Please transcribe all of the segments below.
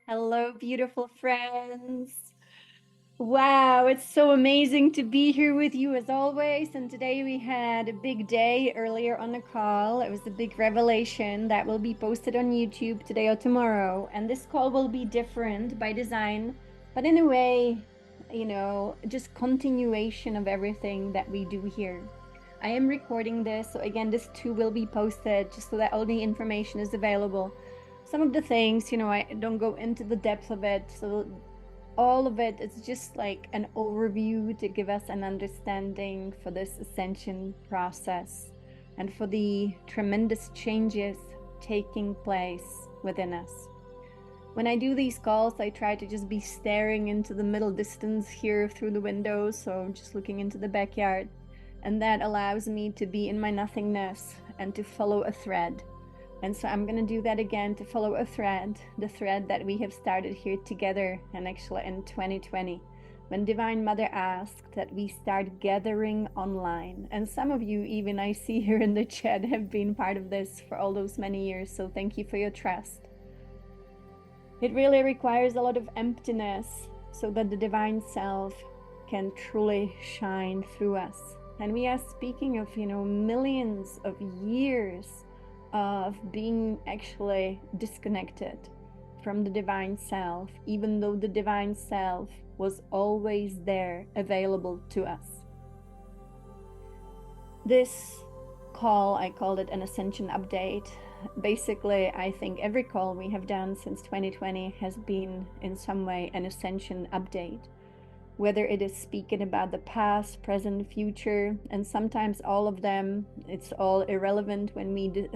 Hello, beautiful friends. Wow, it's so amazing to be here with you as always. And today we had a big day earlier on the call. It was a big revelation that will be posted on YouTube today or tomorrow. And this call will be different by design, but in a way, just continuation of everything that we do here. I am recording this, so again, this too will be posted just so that all the information is available. Some of the things, I don't go into the depth of it, so all of it is just like an overview to give us an understanding for this ascension process and for the tremendous changes taking place within us. When I do these calls, I try to just be staring into the middle distance here through the window, so just looking into the backyard. And that allows me to be in my nothingness and to follow a thread. And so I'm going to do that again to follow a thread, the thread that we have started here together, and actually in 2020, when Divine Mother asked that we start gathering online. And some of you, even I see here in the chat, have been part of this for all those many years. So thank you for your trust. It really requires a lot of emptiness so that the Divine Self can truly shine through us. And we are speaking of, millions of years of being actually disconnected from the Divine Self, even though the Divine Self was always there, available to us. This call, I called it an Ascension update. Basically, I think every call we have done since 2020 has been in some way an Ascension update. Whether it is speaking about the past, present, future, and sometimes all of them, it's all irrelevant when we,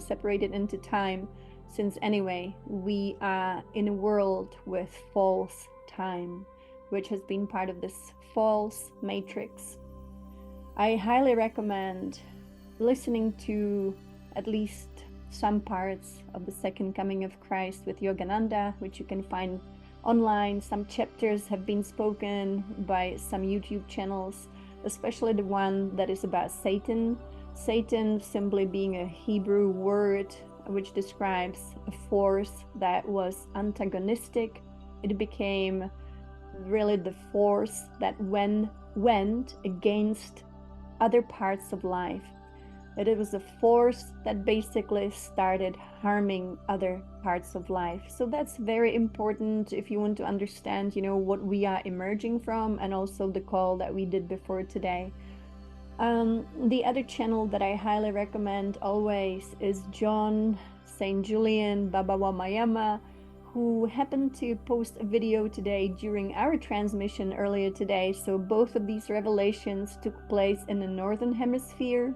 separate it into time, since anyway, we are in a world with false time, which has been part of this false matrix. I highly recommend listening to at least some parts of the Second Coming of Christ with Yogananda, which you can find online. Some chapters have been spoken by some YouTube channels, especially the one that is about Satan. Satan simply being a Hebrew word which describes a force that was antagonistic. It became really the force that went against other parts of life. That it was a force that basically started harming other parts of life. So that's very important if you want to understand, what we are emerging from, and also the call that we did before today. The other channel that I highly recommend always is John St. Julian Baba Wamayama, who happened to post a video today during our transmission earlier today. So both of these revelations took place in the Northern Hemisphere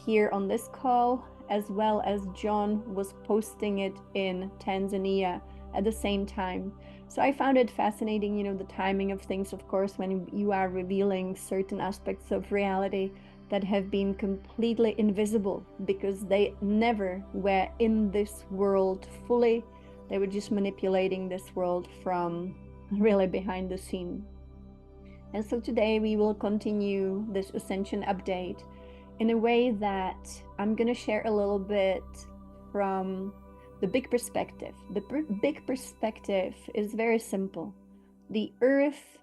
here on this call, as well as John was posting it in Tanzania at the same time. So I found it fascinating, the timing of things, of course, when you are revealing certain aspects of reality that have been completely invisible because they never were in this world fully. They were just manipulating this world from really behind the scene. And so today we will continue this Ascension update in a way that I'm going to share a little bit from the big perspective. The big perspective is very simple. The earth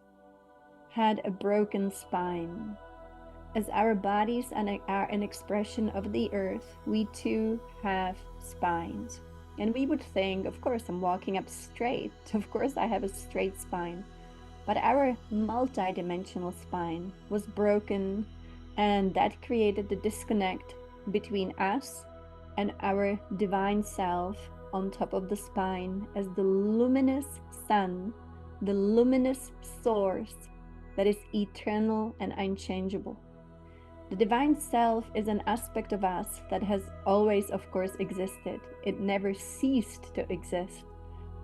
had a broken spine. As our bodies are an expression of the earth, we too have spines. And we would think, of course, I'm walking up straight. Of course, I have a straight spine. But our multi-dimensional spine was broken, and that created the disconnect between us and our divine self on top of the spine as the luminous sun, the luminous source that is eternal and unchangeable. The divine self is an aspect of us that has always, of course, existed. It never ceased to exist.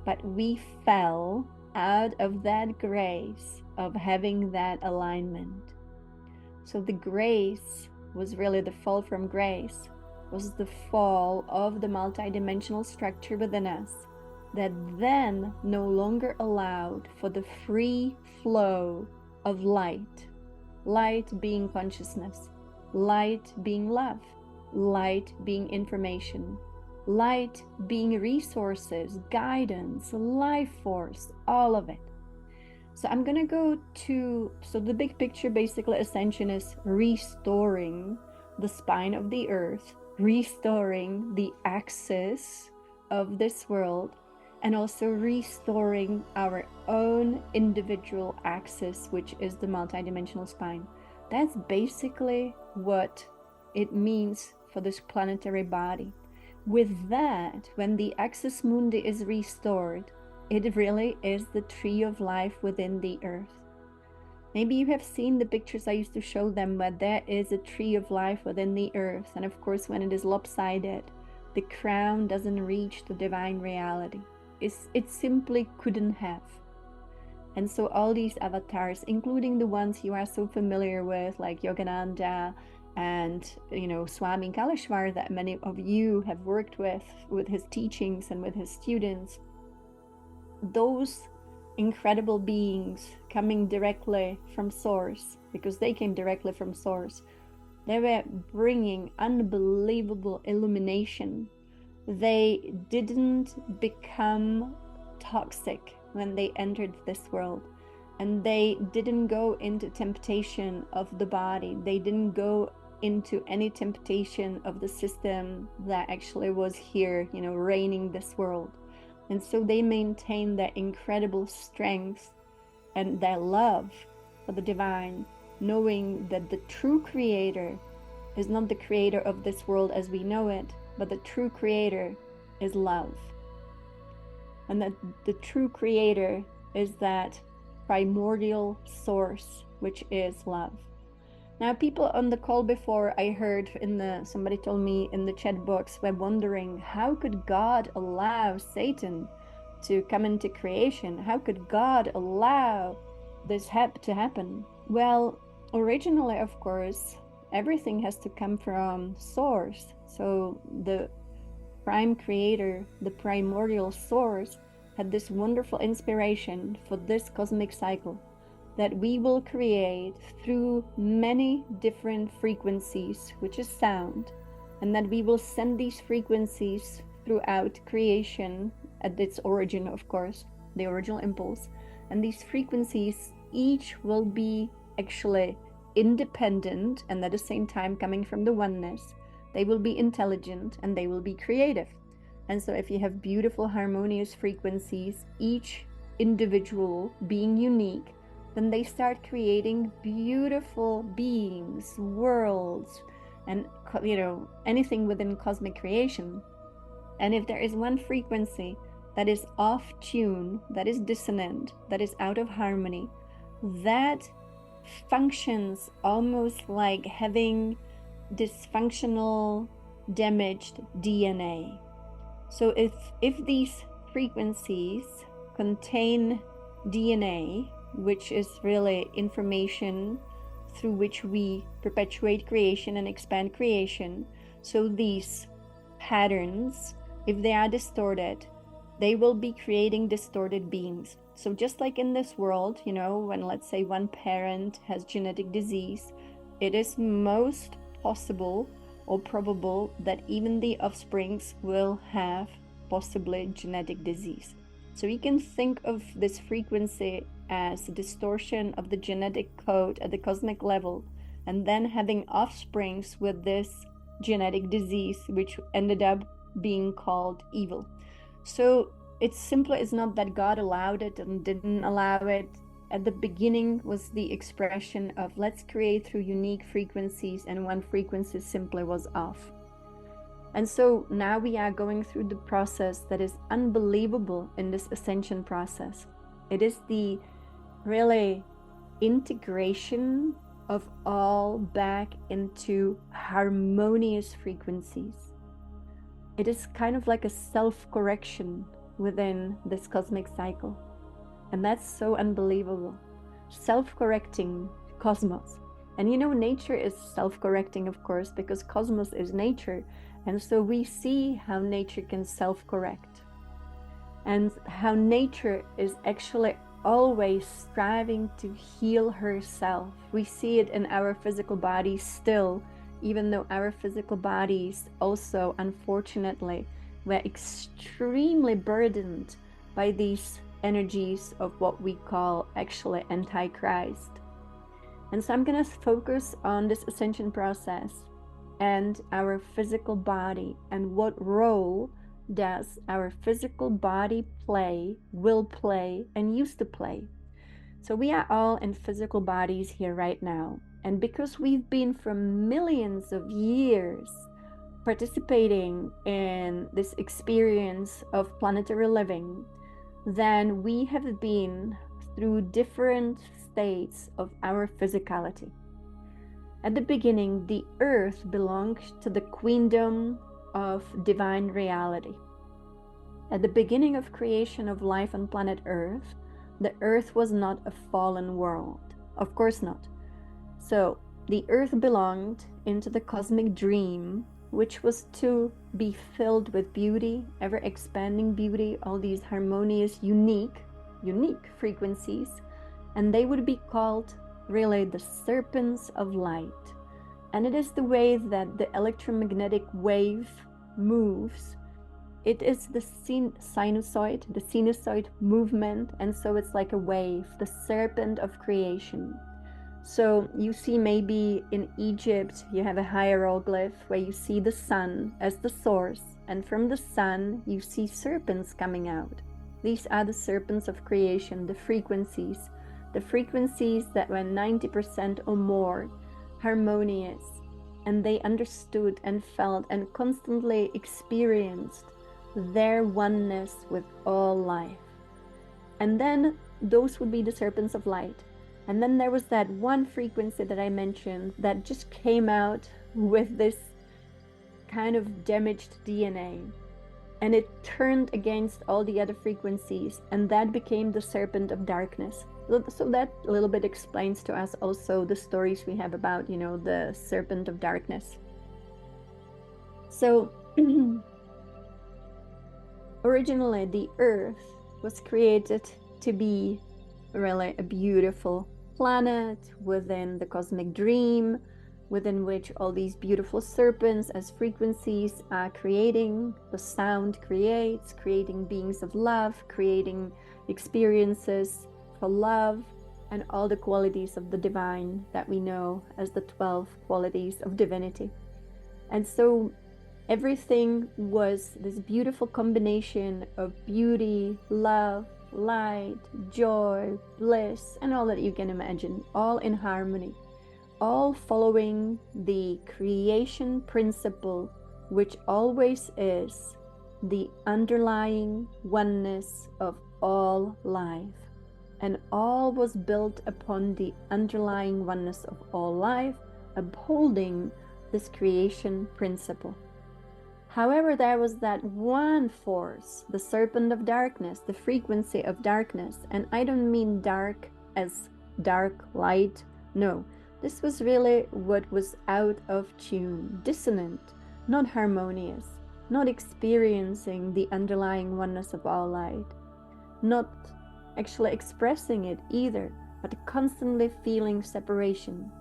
But we fell out of that grace of having that alignment. So the grace was really the fall from grace, was the fall of the multidimensional structure within us that then no longer allowed for the free flow of light. Light being consciousness, light being love, light being information, light being resources, guidance, life force, all of it. So I'm going to go to, so the big picture, basically, ascension is restoring the spine of the earth, restoring the axis of this world, and also restoring our own individual axis, which is the multidimensional spine. That's basically what it means for this planetary body. With that, when the axis mundi is restored, it really is the tree of life within the earth. Maybe you have seen the pictures I used to show them, where there is a tree of life within the earth. And of course, when it is lopsided, the crown doesn't reach the divine reality. It simply couldn't have. And so all these avatars, including the ones you are so familiar with, like Yogananda and, Swami Kaleshwar, that many of you have worked with his teachings and with his students, those incredible beings coming directly from source, because they came directly from source, they were bringing unbelievable illumination. They didn't become toxic when they entered this world, and they didn't go into temptation of the body. They didn't go into any temptation of the system that actually was here, reigning this world. And so they maintain their incredible strength and their love for the divine, knowing that the true creator is not the creator of this world as we know it, but the true creator is love. And that the true creator is that primordial source, which is love. Now, people on the call before, I heard somebody told me in the chat box, were wondering, how could God allow Satan to come into creation? How could God allow this to happen? Well, originally, of course, everything has to come from source. So the prime creator, the primordial source, had this wonderful inspiration for this cosmic cycle, that we will create through many different frequencies, which is sound, and that we will send these frequencies throughout creation at its origin, of course, the original impulse. And these frequencies each will be actually independent and at the same time coming from the oneness. They will be intelligent and they will be creative. And so if you have beautiful harmonious frequencies, each individual being unique, then they start creating beautiful beings, worlds, and anything within cosmic creation. And if there is one frequency that is off tune, that is dissonant, that is out of harmony, that functions almost like having dysfunctional, damaged DNA. So if these frequencies contain DNA, which is really information through which we perpetuate creation and expand creation, so these patterns, if they are distorted, they will be creating distorted beings. So just like in this world, when, let's say, one parent has genetic disease, it is most possible or probable that even the offsprings will have possibly genetic disease. So we can think of this frequency as a distortion of the genetic code at the cosmic level, and then having offsprings with this genetic disease, which ended up being called evil. So it simply is not that God allowed it and didn't allow it. At the beginning was the expression of, let's create through unique frequencies, and one frequency simply was off. And so now we are going through the process that is unbelievable in this ascension process. It is the really integration of all back into harmonious frequencies. It is kind of like a self-correction within this cosmic cycle. And that's so unbelievable. Self-correcting cosmos. And nature is self-correcting, of course, because cosmos is nature. And so we see how nature can self-correct, and how nature is actually always striving to heal herself. We see it in our physical bodies still, even though our physical bodies also, unfortunately, we're extremely burdened by these energies of what we call actually Antichrist. And so I'm going to focus on this ascension process and our physical body, and what role does our physical body play, will play, and used to play. So we are all in physical bodies here right now. And because we've been for millions of years participating in this experience of planetary living, then we have been through different states of our physicality. At the beginning, the earth belonged to the queendom of divine reality. At the beginning of creation of life on planet Earth, the earth was not a fallen world. Of course not. So the earth belonged into the cosmic dream, which was to be filled with beauty, ever expanding beauty, all these harmonious, unique frequencies, and they would be called really the serpents of light. And it is the way that the electromagnetic wave moves. It is the sinusoid movement, and so it's like a wave, the serpent of creation. So you see, maybe in Egypt you have a hieroglyph where you see the sun as the source, and from the sun you see serpents coming out. These are the serpents of creation, the frequencies that were 90% or more harmonious, and they understood and felt and constantly experienced their oneness with all life. And then those would be the serpents of light. And then there was that one frequency that I mentioned that just came out with this kind of damaged DNA, and it turned against all the other frequencies, and that became the serpent of darkness. So that a little bit explains to us also the stories we have about, the serpent of darkness. So originally the earth was created to be really a beautiful planet within the cosmic dream, within which all these beautiful serpents as frequencies are creating. The sound creating beings of love, creating experiences for love, and all the qualities of the divine that we know as the 12 qualities of divinity. And so everything was this beautiful combination of beauty, love, light, joy, bliss, and all that you can imagine, all in harmony, all following the creation principle, which always is the underlying oneness of all life. And all was built upon the underlying oneness of all life, upholding this creation principle. However, there was that one force, the serpent of darkness, the frequency of darkness. And I don't mean dark as dark light. No, this was really what was out of tune, dissonant, not harmonious, not experiencing the underlying oneness of all light, not actually expressing it either, but constantly feeling separation,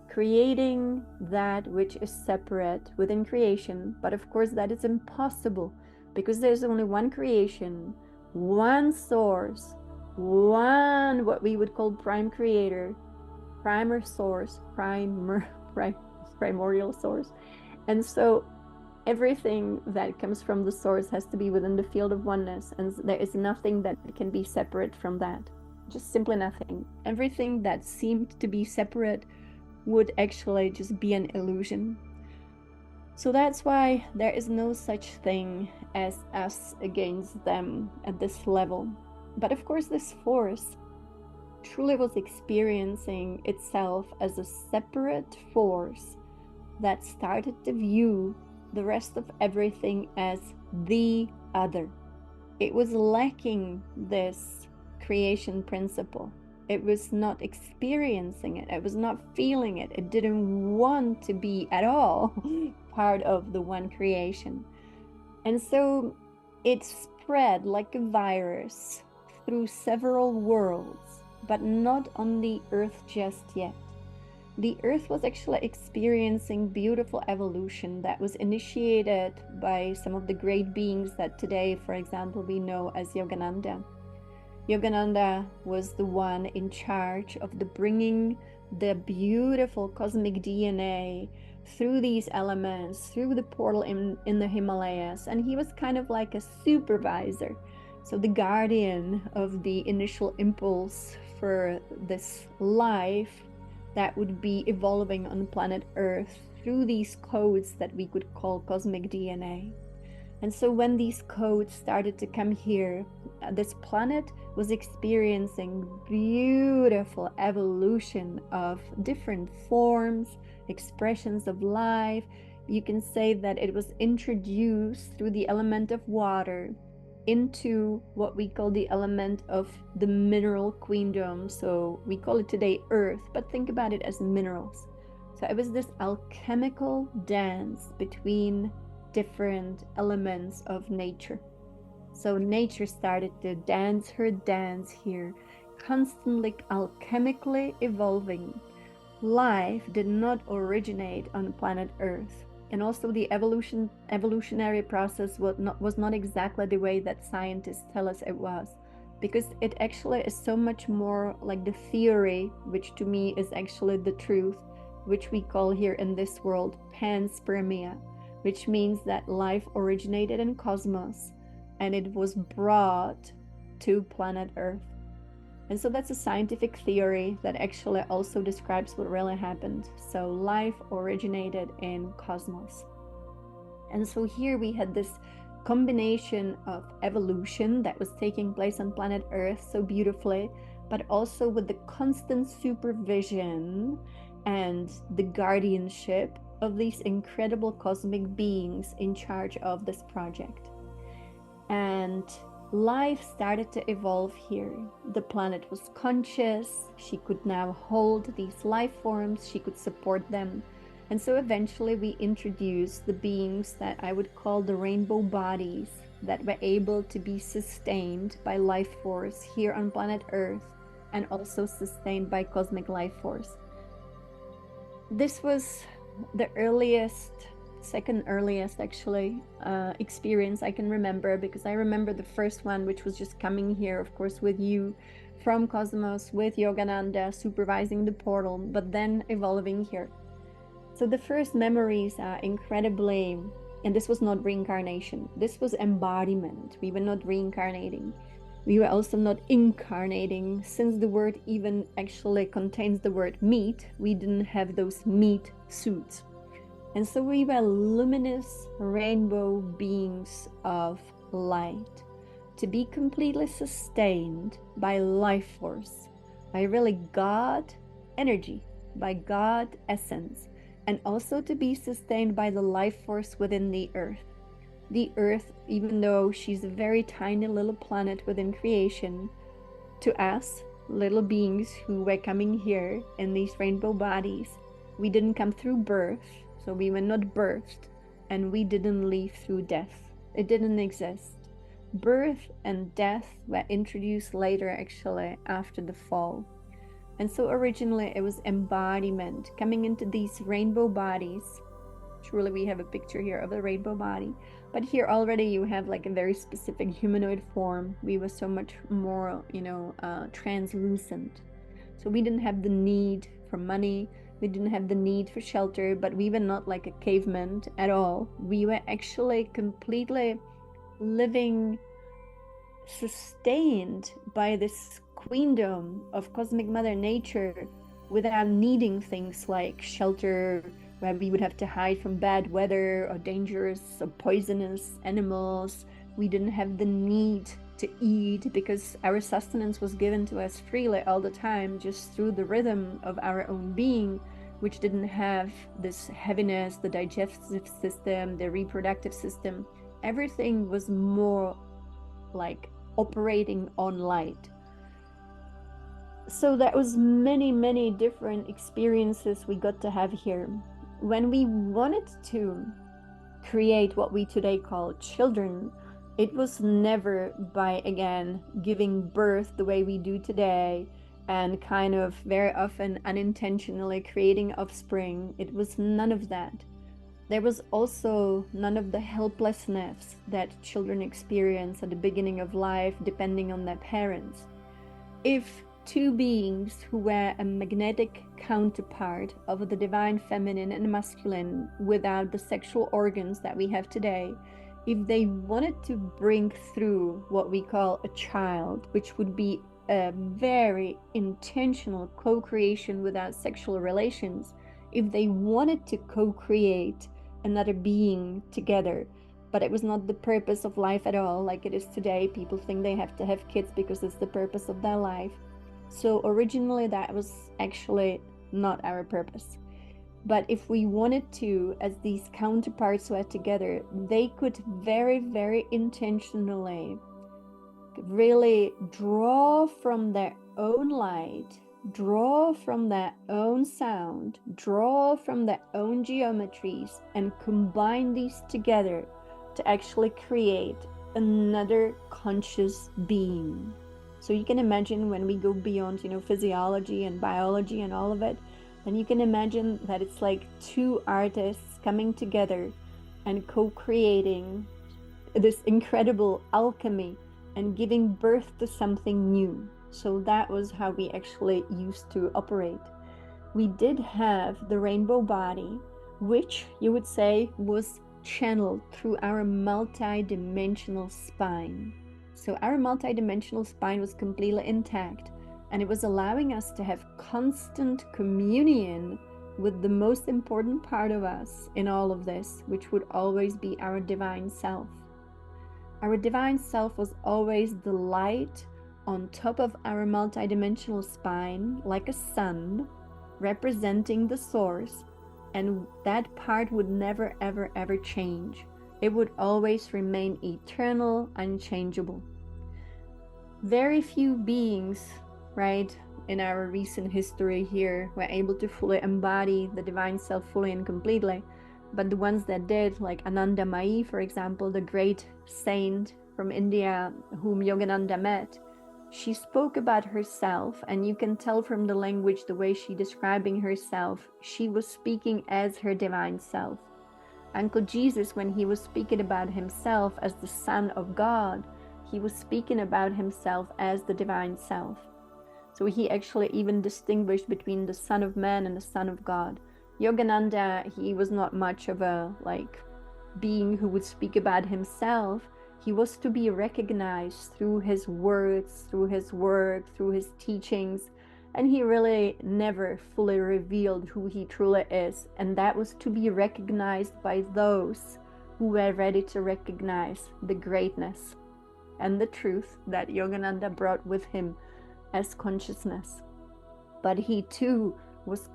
creating that which is separate within creation. But of course that is impossible, because there's only one creation, one source, one what we would call prime creator, primer source, primordial source. And so everything that comes from the source has to be within the field of oneness, and there is nothing that can be separate from that, just simply nothing. Everything that seemed to be separate would actually just be an illusion. So that's why there is no such thing as us against them at this level. But of course this force truly was experiencing itself as a separate force that started to view the rest of everything as the other. It was lacking this creation principle. It was not experiencing it. It was not feeling it. It didn't want to be at all part of the one creation. And so it spread like a virus through several worlds, but not on the earth just yet. the Earth was actually experiencing beautiful evolution that was initiated by some of the great beings that today, for example, we know as Yogananda. Yogananda was the one in charge of the bringing the beautiful cosmic DNA through these elements, through the portal in the Himalayas. And he was kind of like a supervisor. So the guardian of the initial impulse for this life that would be evolving on planet Earth through these codes that we could call cosmic DNA. And so when these codes started to come here, this planet was experiencing beautiful evolution of different forms, expressions of life. You can say that it was introduced through the element of water into what we call the element of the mineral queendom. So we call it today Earth, but think about it as minerals. So it was this alchemical dance between different elements of nature. So nature started to dance her dance here, constantly alchemically evolving. Life did not originate on planet Earth. And also the evolutionary process was not exactly the way that scientists tell us it was, because it actually is so much more like the theory, which to me is actually the truth, which we call here in this world panspermia, which means that life originated in cosmos and it was brought to planet Earth. And so that's a scientific theory that actually also describes what really happened. So life originated in cosmos. And so here we had this combination of evolution that was taking place on planet Earth so beautifully, but also with the constant supervision and the guardianship of these incredible cosmic beings in charge of this project. And life started to evolve here. The planet was conscious. She could now hold these life forms. She could support them. And so eventually we introduced the beings that I would call the rainbow bodies that were able to be sustained by life force here on planet Earth and also sustained by cosmic life force. This was the second earliest actually experience I can remember, because I remember the first one, which was just coming here, of course, with you from cosmos, with Yogananda supervising the portal, but then evolving here. So the first memories are incredibly, and this was not reincarnation, this was embodiment. We were not reincarnating. We were also not incarnating. Since the word even actually contains the word meat, we didn't have those meat suits. And so we were luminous rainbow beings of light, to be completely sustained by life force, by really God energy, by God essence, and also to be sustained by the life force within the Earth. The Earth, even though she's a very tiny little planet within creation, to us, little beings who were coming here in these rainbow bodies, we didn't come through birth, so we were not birthed, and we didn't leave through death. It didn't exist. Birth and death were introduced later, actually, after the fall. And so originally it was embodiment coming into these rainbow bodies. Truly, we have a picture here of a rainbow body, but here already you have like a very specific humanoid form. We were so much more, translucent. So we didn't have the need for money. We didn't have the need for shelter, but we were not like a caveman at all. We were actually completely living, sustained by this queendom of cosmic mother nature without needing things like shelter, where we would have to hide from bad weather or dangerous or poisonous animals. We didn't have the need to eat because our sustenance was given to us freely all the time, just through the rhythm of our own being, which didn't have this heaviness, the digestive system, the reproductive system. Everything was more like operating on light. So that was many different experiences we got to have here. When we wanted to create what we today call children, it was never by, again, giving birth the way we do today and kind of very often unintentionally creating offspring. It was none of that. There was also none of the helplessness that children experience at the beginning of life, depending on their parents. If two beings who were a magnetic counterpart of the divine feminine and masculine without the sexual organs that we have today, if they wanted to bring through what we call a child, which would be a very intentional co-creation without sexual relations, if they wanted to co-create another being together, but it was not the purpose of life at all, like it is today. People think they have to have kids because it's the purpose of their life. So originally that was actually not our purpose. But if we wanted to, as these counterparts were together, they could very, very intentionally really draw from their own light, draw from their own sound, draw from their own geometries, and combine these together to actually create another conscious being. So you can imagine when we go beyond, physiology and biology and all of it, then you can imagine that it's like two artists coming together and co-creating this incredible alchemy and giving birth to something new. So that was how we actually used to operate. We did have the rainbow body, which you would say was channeled through our multi-dimensional spine. So our multi-dimensional spine was completely intact, and it was allowing us to have constant communion with the most important part of us in all of this, which would always be our divine self. Our divine self was always the light on top of our multidimensional spine, like a sun, representing the source, and that part would never, ever, ever change. It would always remain eternal, unchangeable. Very few beings, right, in our recent history here were able to fully embody the divine self fully and completely. But the ones that did, like Ananda Mai, for example, the great saint from India whom Yogananda met, she spoke about herself, and you can tell from the language, the way she describing herself, she was speaking as her divine self. Uncle Jesus, when he was speaking about himself as the Son of God, he was speaking about himself as the divine self. So he actually even distinguished between the Son of Man and the Son of God. Yogananda, he was not much of a being who would speak about himself. He was to be recognized through his words, through his work, through his teachings, and he really never fully revealed who he truly is, and that was to be recognized by those who were ready to recognize the greatness and the truth that Yogananda brought with him as consciousness. But he too was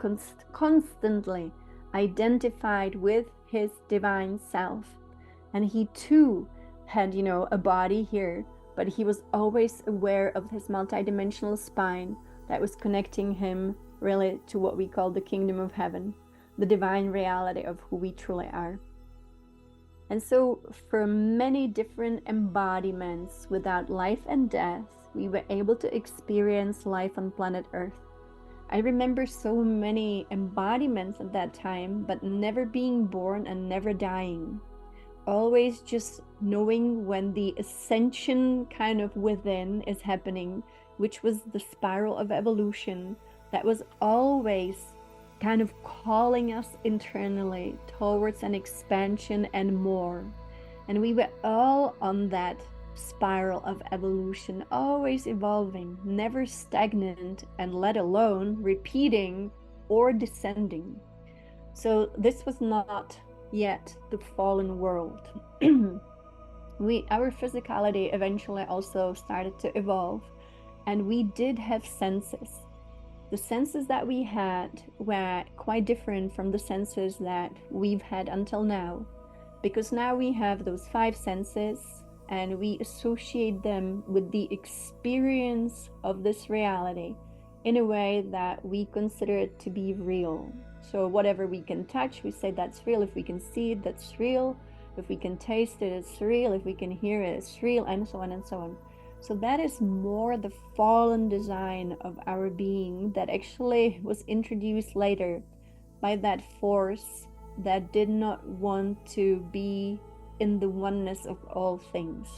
constantly identified with his divine self, and he too had, a body here, but he was always aware of his multidimensional spine that was connecting him really to what we call the kingdom of heaven, the divine reality of who we truly are. And so for many different embodiments without life and death, we were able to experience life on planet Earth. I remember so many embodiments at that time, but never being born and never dying. Always just knowing when the ascension kind of within is happening, which was the spiral of evolution that was always kind of calling us internally towards an expansion and more. And we were all on that spiral of evolution, always evolving, never stagnant, and let alone repeating or descending. So this was not yet the fallen world. Our physicality eventually also started to evolve, and we did have senses. The senses that we had were quite different from the senses that we've had until now, because now we have those 5 senses, and we associate them with the experience of this reality in a way that we consider it to be real. So whatever we can touch, we say that's real. If we can see it, that's real. If we can taste it, it's real. If we can hear it, it's real, and so on and so on. So that is more the fallen design of our being that actually was introduced later by that force that did not want to be in the oneness of all things.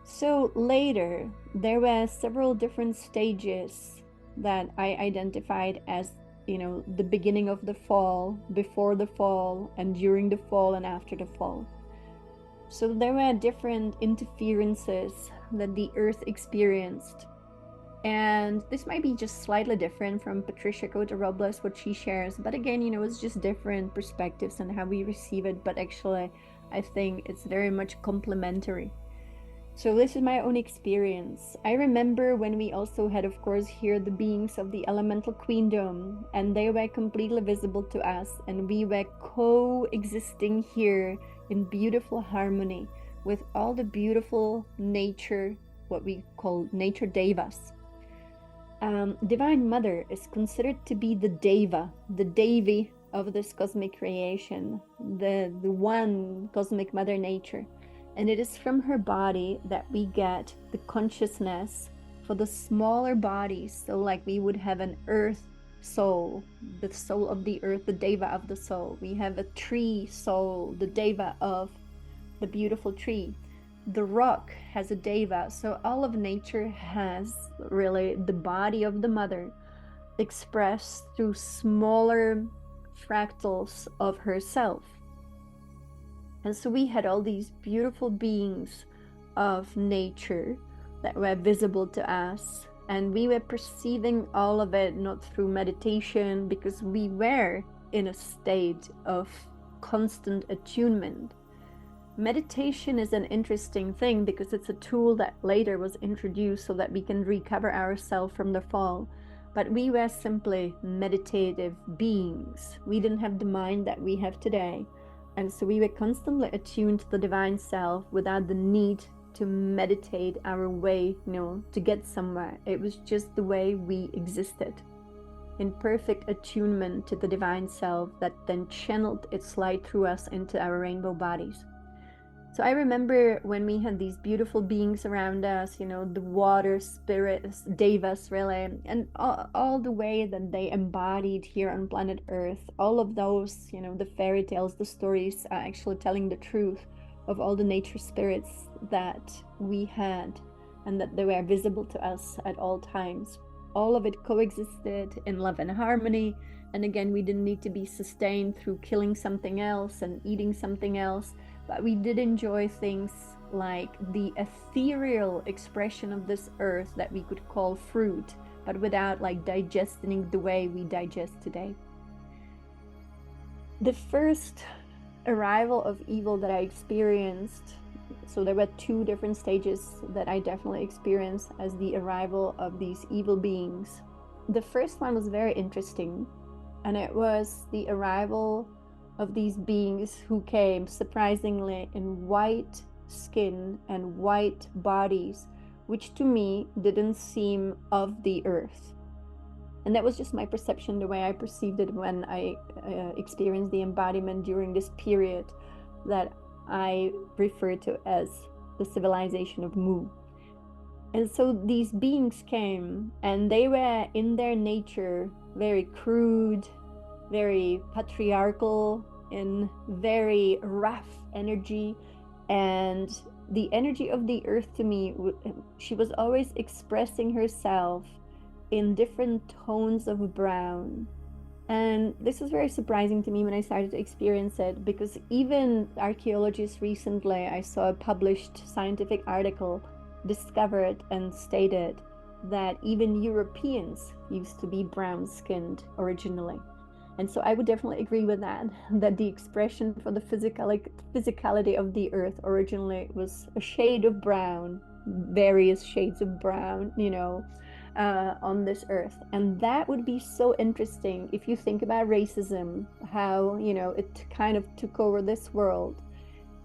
So later, there were several different stages that I identified as, the beginning of the fall, before the fall, and during the fall, and after the fall. So there were different interferences that the Earth experienced. And this might be just slightly different from Patricia Cota-Robles, what she shares. But again, it's just different perspectives and how we receive it. But actually, I think it's very much complementary. So this is my own experience. I remember when we also had, of course, here the beings of the elemental queendom, and they were completely visible to us, and we were coexisting here in beautiful harmony with all the beautiful nature, what we call nature devas. Divine Mother is considered to be the deva, the devi of this cosmic creation, the one cosmic Mother Nature. And it is from her body that we get the consciousness for the smaller bodies. So like we would have an earth soul, the soul of the earth, the deva of the soul. We have a tree soul, the deva of the beautiful tree. The rock has a deva. So all of nature has really the body of the mother expressed through smaller fractals of herself. And so we had all these beautiful beings of nature that were visible to us. And we were perceiving all of it not through meditation, because we were in a state of constant attunement. Meditation is an interesting thing because it's a tool that later was introduced so that we can recover ourselves from the fall. But we were simply meditative beings. We didn't have the mind that we have today. And so we were constantly attuned to the divine self without the need to meditate our way, to get somewhere. It was just the way we existed, in perfect attunement to the divine self that then channeled its light through us into our rainbow bodies. So I remember when we had these beautiful beings around us, the water spirits, devas really, and all the way that they embodied here on planet Earth, all of those, the fairy tales, the stories are actually telling the truth of all the nature spirits that we had and that they were visible to us at all times. All of it coexisted in love and harmony. And again, we didn't need to be sustained through killing something else and eating something else. But we did enjoy things like the ethereal expression of this earth that we could call fruit, but without digesting the way we digest today. The first arrival of evil that I experienced, so there were two different stages that I definitely experienced as the arrival of these evil beings. The first one was very interesting, and it was the arrival of these beings who came surprisingly in white skin and white bodies, which to me didn't seem of the earth. And that was just my perception, the way I perceived it when I experienced the embodiment during this period that I refer to as the civilization of Mu. And so these beings came, and they were in their nature very crude, very patriarchal, in very rough energy. And the energy of the earth to me, she was always expressing herself in different tones of brown. And this was very surprising to me when I started to experience it, because even archaeologists recently, I saw a published scientific article, discovered and stated that even Europeans used to be brown-skinned originally. And so I would definitely agree with that the expression for the physicality of the earth originally was a shade of brown, various shades of brown, on this earth. And that would be so interesting if you think about racism, how, it kind of took over this world.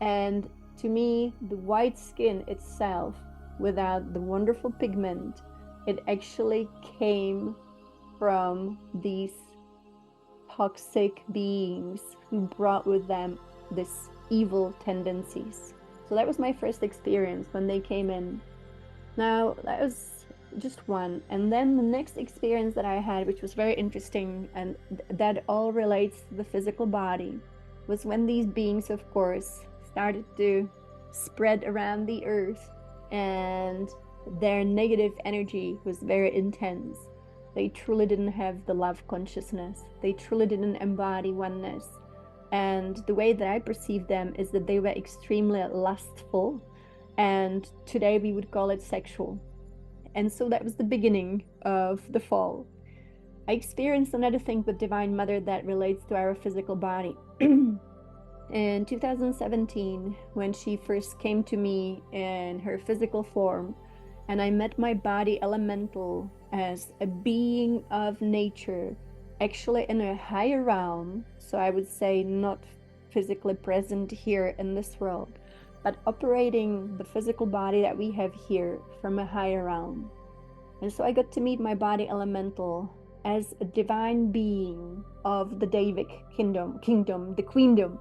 And to me, the white skin itself, without the wonderful pigment, it actually came from these toxic beings who brought with them this evil tendencies. So that was my first experience when they came in. Now, that was just one. And then the next experience that I had, which was very interesting, and that all relates to the physical body, was when these beings, of course, started to spread around the earth, and their negative energy was very intense. They truly didn't have the love consciousness. They truly didn't embody oneness. And the way that I perceive them is that they were extremely lustful, and today we would call it sexual. And so that was the beginning of the fall. I experienced another thing with Divine Mother that relates to our physical body. In 2017, when she first came to me in her physical form, and I met my body elemental as a being of nature, actually in a higher realm, so I would say not physically present here in this world, but operating the physical body that we have here from a higher realm. And so I got to meet my body elemental as a divine being of the Davic kingdom, the queendom.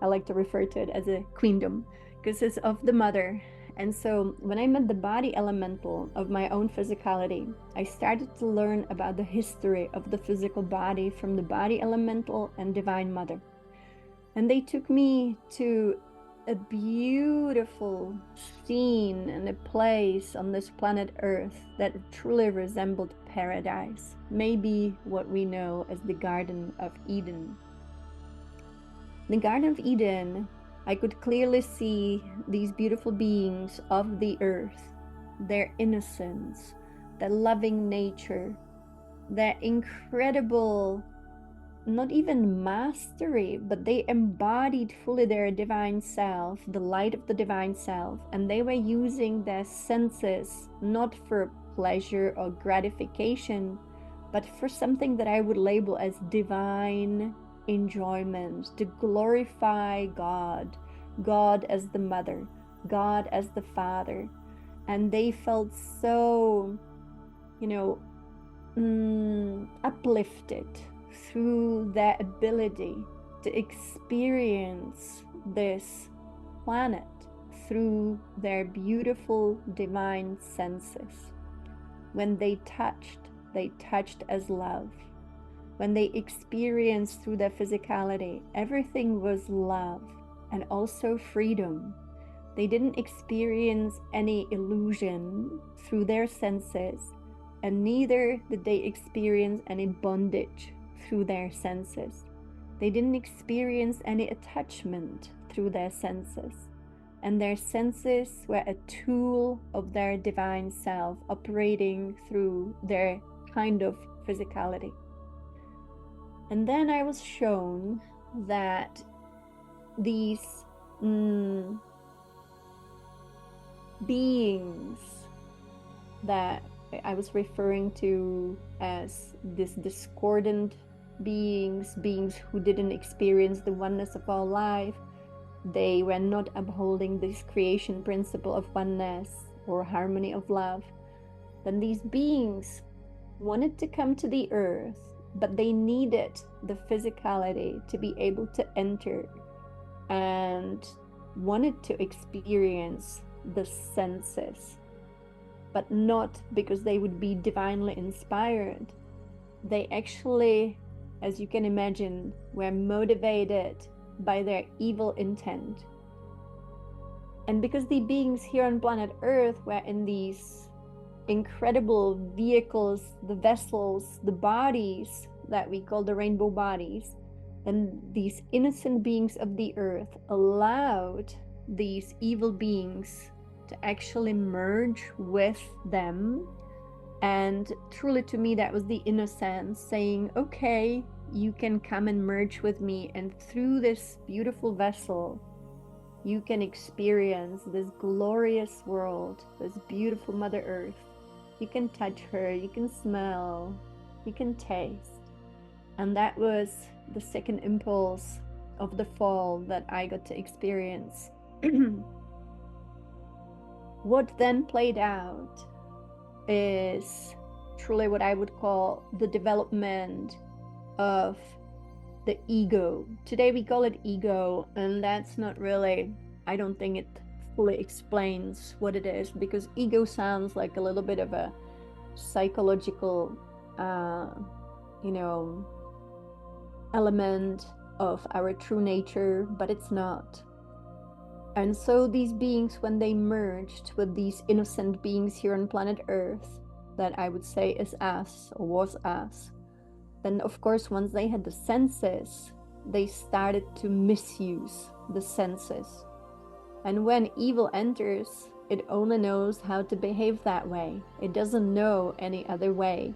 I like to refer to it as a queendom because it's of the mother. And so when I met the body elemental of my own physicality, I started to learn about the history of the physical body from the body elemental and Divine Mother. And they took me to a beautiful scene and a place on this planet Earth that truly resembled paradise, maybe what we know as the Garden of Eden. The Garden of Eden, I could clearly see these beautiful beings of the earth, their innocence, their loving nature, their incredible, not even mastery, but they embodied fully their divine self, the light of the divine self, and they were using their senses not for pleasure or gratification, but for something that I would label as divine enjoyment, to glorify God, God as the mother, God as the father. And they felt so, uplifted through their ability to experience this planet through their beautiful divine senses. When they touched as love. When they experienced through their physicality, everything was love and also freedom. They didn't experience any illusion through their senses, and neither did they experience any bondage through their senses. They didn't experience any attachment through their senses, and their senses were a tool of their divine self operating through their kind of physicality. And then I was shown that these beings that I was referring to as this discordant beings who didn't experience the oneness of all life, they were not upholding this creation principle of oneness or harmony of love, then these beings wanted to come to the earth, but they needed the physicality to be able to enter and wanted to experience the senses, but not because they would be divinely inspired. They actually, as you can imagine, were motivated by their evil intent. And because the beings here on planet Earth were in these incredible vehicles, the vessels, the bodies that we call the rainbow bodies, and these innocent beings of the earth allowed these evil beings to actually merge with them. And truly, to me, that was the innocence saying, okay, you can come and merge with me, and through this beautiful vessel you can experience this glorious world, this beautiful Mother Earth. You can touch her, you can smell, you can taste. And that was the second impulse of the fall that I got to experience. What then played out is truly what I would call the development of the ego. Today we call it ego, and that's not really, I don't think it fully explains what it is, because ego sounds like a little bit of a psychological, you know, element of our true nature, but it's not. And so these beings, when they merged with these innocent beings here on planet Earth, that I would say is us, or was us, then of course, once they had the senses, they started to misuse the senses. And when evil enters, it only knows how to behave that way. It doesn't know any other way.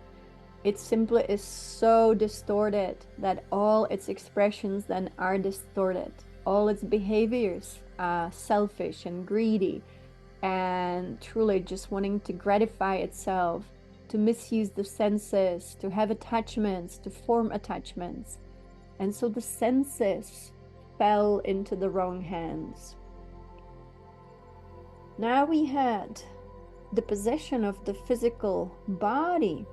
It simply is so distorted that all its expressions then are distorted. All its behaviors are selfish and greedy, and truly just wanting to gratify itself, to misuse the senses, to have attachments, to form attachments. And so the senses fell into the wrong hands. Now we had the possession of the physical body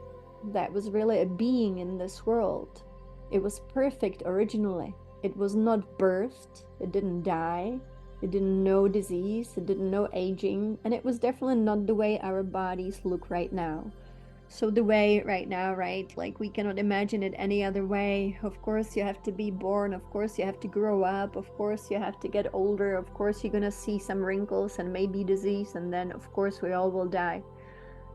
that was really a being in this world. It was perfect originally. It was not birthed, it didn't die, it didn't know disease, it didn't know aging, and it was definitely not the way our bodies look right now. So the way right now, right, like we cannot imagine it any other way. Of course you have to be born, of course you have to grow up, of course you have to get older, of course you're gonna see some wrinkles and maybe disease, and then of course we all will die.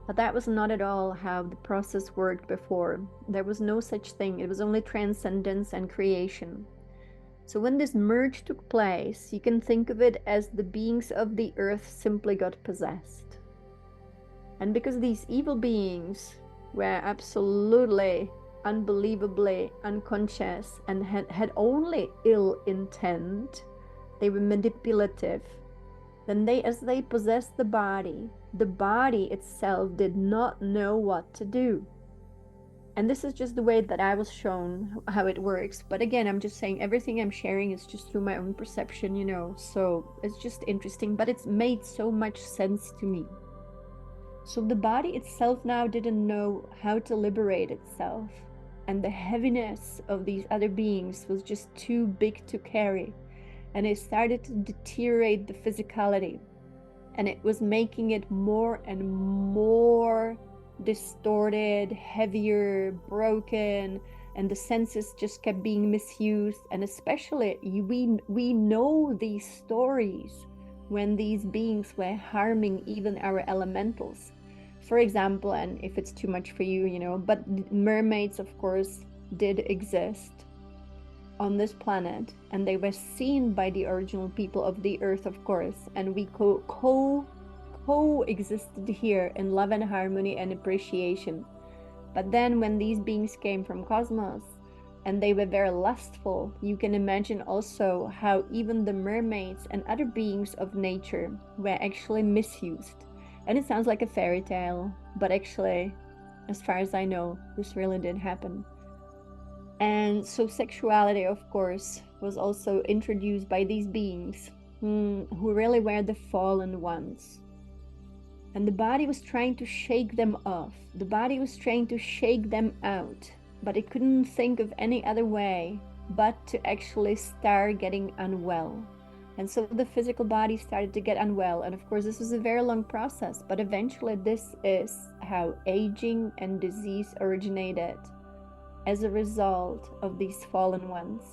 But that was not at all how the process worked before. There was no such thing. It was only transcendence and creation. So when this merge took place, you can think of it as the beings of the earth simply got possessed. And because these evil beings were absolutely, unbelievably unconscious and had only ill intent, they were manipulative. Then as they possessed the body itself did not know what to do. And this is just the way that I was shown how it works. But again, I'm just saying everything I'm sharing is just through my own perception, you know, so it's just interesting, but it's made so much sense to me. So the body itself now didn't know how to liberate itself. And the heaviness of these other beings was just too big to carry. And it started to deteriorate the physicality. And it was making it more and more distorted, heavier, broken, and the senses just kept being misused. And especially, we know these stories when these beings were harming even our elementals. For example, and if it's too much for you, you know, but mermaids, of course, did exist on this planet, and they were seen by the original people of the earth, of course, and we coexisted here in love and harmony and appreciation. But then when these beings came from cosmos and they were very lustful, you can imagine also how even the mermaids and other beings of nature were actually misused. And it sounds like a fairy tale, but actually, as far as I know, this really did happen. And so sexuality, of course, was also introduced by these beings who really were the fallen ones. And the body was trying to shake them off. The body was trying to shake them out, but it couldn't think of any other way but to actually start getting unwell. And so the physical body started to get unwell. And of course, this was a very long process, but eventually this is how aging and disease originated, as a result of these fallen ones.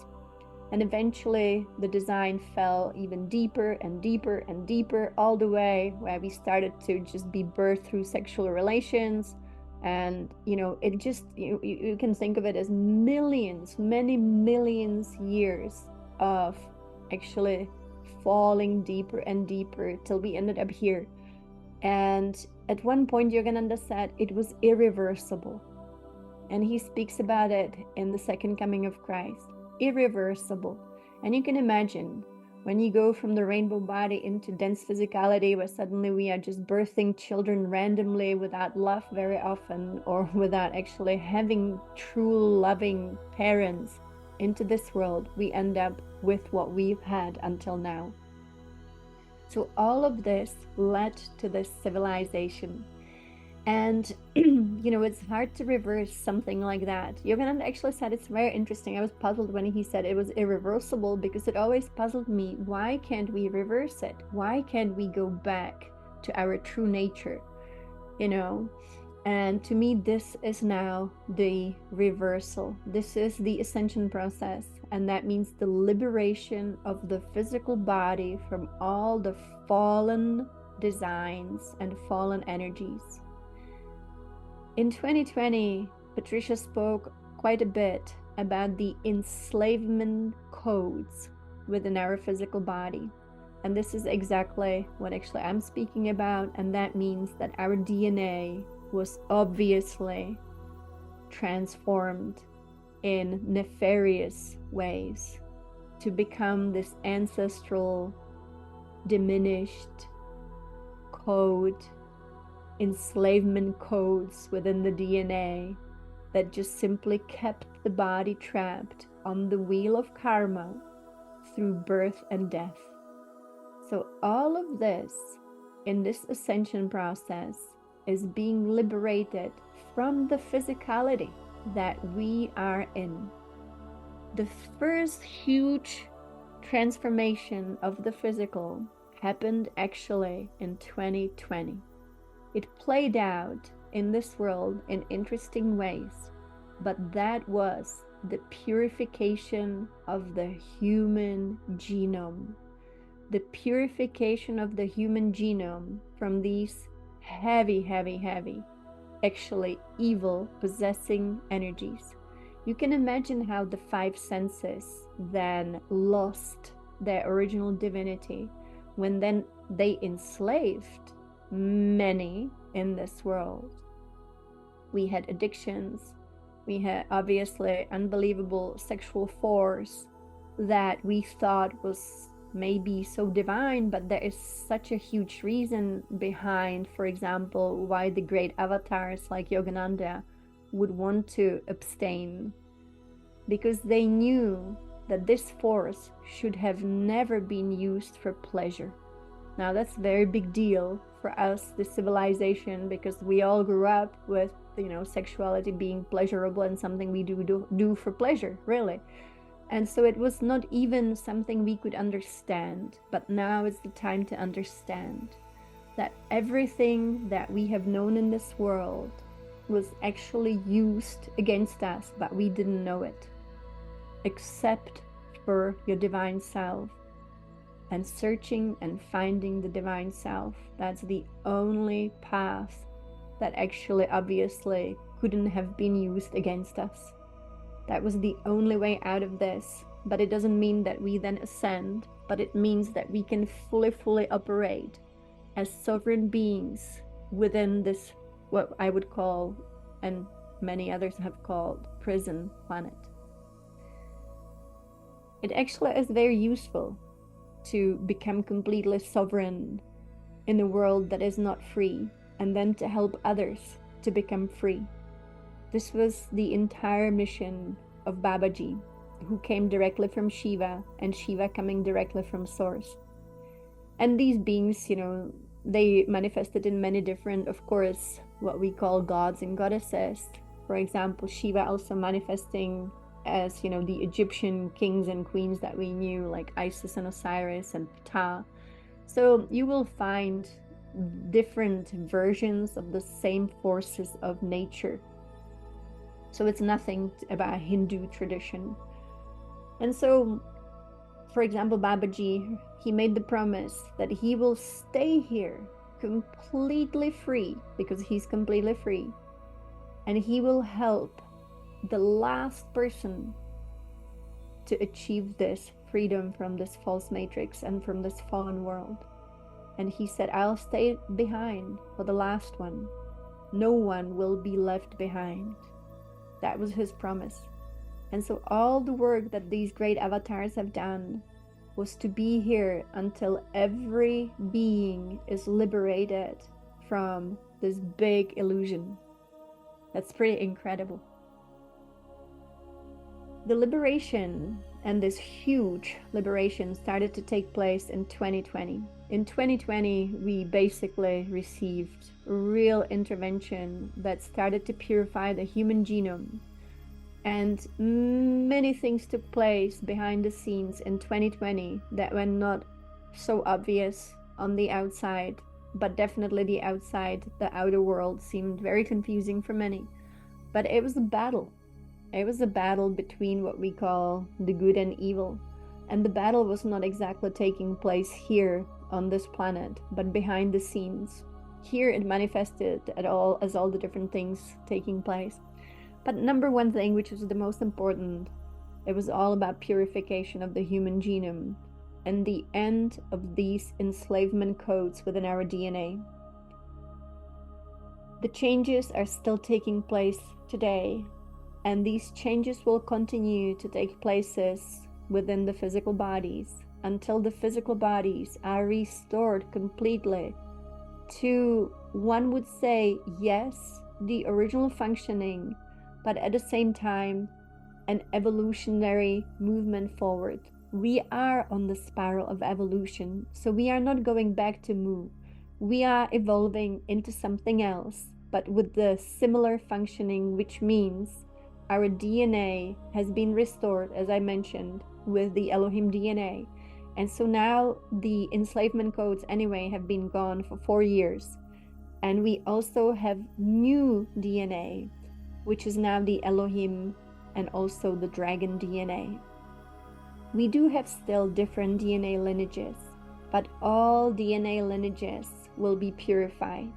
And eventually the design fell even deeper and deeper and deeper, all the way where we started to just be birthed through sexual relations. And you know, it just, you can think of it as millions, many millions years of actually falling deeper and deeper till we ended up here. And at one point Yogananda said it was irreversible. And he speaks about it in the second coming of Christ. Irreversible. And you can imagine when you go from the rainbow body into dense physicality, where suddenly we are just birthing children randomly without love very often, or without actually having true loving parents into this world, we end up with what we've had until now. So all of this led to this civilization. And, you know, it's hard to reverse something like that. Yogananda actually said it's very interesting. I was puzzled when he said it was irreversible because it always puzzled me. Why can't we reverse it? Why can't we go back to our true nature? You know? And to me, this is now the reversal. This is the ascension process. And that means the liberation of the physical body from all the fallen designs and fallen energies. In 2020, Patricia spoke quite a bit about the enslavement codes within our physical body. And this is exactly what actually I'm speaking about. And that means that our DNA was obviously transformed in nefarious ways to become this ancestral, diminished code, enslavement codes within the DNA that just simply kept the body trapped on the wheel of karma through birth and death. So all of this in this ascension process is being liberated from the physicality that we are in. The first huge transformation of the physical happened actually in 2020. It played out in this world in interesting ways, but that was the purification of the human genome. The purification of the human genome from these heavy, actually evil possessing energies. You can imagine how the five senses then lost their original divinity when then they enslaved many in this world. We had addictions, we had obviously unbelievable sexual force that we thought was maybe so divine, but there is such a huge reason behind, for example, why the great avatars like Yogananda would want to abstain, because they knew that this force should have never been used for pleasure. Now that's a very big deal for us, the civilization, because we all grew up with, you know, sexuality being pleasurable and something we do for pleasure, really. And so it was not even something we could understand, but now is the time to understand that everything that we have known in this world was actually used against us, but we didn't know it. Except for your divine self and searching and finding the divine self. That's the only path that actually obviously couldn't have been used against us. That was the only way out of this. But it doesn't mean that we then ascend, but it means that we can fully operate as sovereign beings within this, what I would call, and many others have called, prison planet. It actually is very useful to become completely sovereign in a world that is not free, and then to help others to become free. This was the entire mission of Babaji, who came directly from Shiva, and Shiva coming directly from Source. And these beings, you know, they manifested in many different, of course, what we call gods and goddesses. For example, Shiva also manifesting as, you know, the Egyptian kings and queens that we knew, like Isis and Osiris and Ptah. So you will find different versions of the same forces of nature. So it's nothing about Hindu tradition. And so, for example, Babaji, he made the promise that he will stay here completely free, because he's completely free, and he will help the last person to achieve this freedom from this false matrix and from this fallen world. And he said, I'll stay behind for the last one. No one will be left behind. That was his promise. And so all the work that these great avatars have done was to be here until every being is liberated from this big illusion. That's pretty incredible. The liberation, and this huge liberation, started to take place in 2020. in 2020, we basically received a real intervention that started to purify the human genome. And many things took place behind the scenes in 2020 that were not so obvious on the outside, but definitely the outside, the outer world seemed very confusing for many. But it was a battle. It was a battle between what we call the good and evil. And the battle was not exactly taking place here on this planet, but behind the scenes. Here it manifested as all the different things taking place. But number one thing, which was the most important, it was all about purification of the human genome and the end of these enslavement codes within our DNA. The changes are still taking place today, and these changes will continue to take places within the physical bodies until the physical bodies are restored completely to, one would say, yes, the original functioning, but at the same time, an evolutionary movement forward. We are on the spiral of evolution, so we are not going back to Mu. We are evolving into something else, but with the similar functioning, which means our DNA has been restored, as I mentioned, with the Elohim DNA. And so now the enslavement codes anyway have been gone for 4 years. And we also have new DNA, which is now the Elohim and also the dragon DNA. We do have still different DNA lineages, but all DNA lineages will be purified.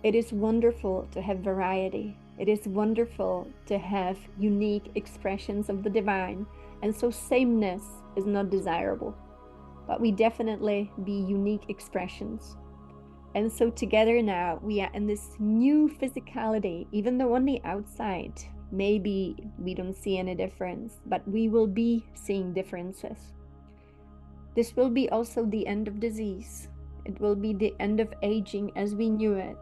It is wonderful to have variety. It is wonderful to have unique expressions of the divine, and so sameness is not desirable, but we definitely be unique expressions. And so together now we are in this new physicality, even though on the outside, maybe we don't see any difference, but we will be seeing differences. This will be also the end of disease. It will be the end of aging as we knew it.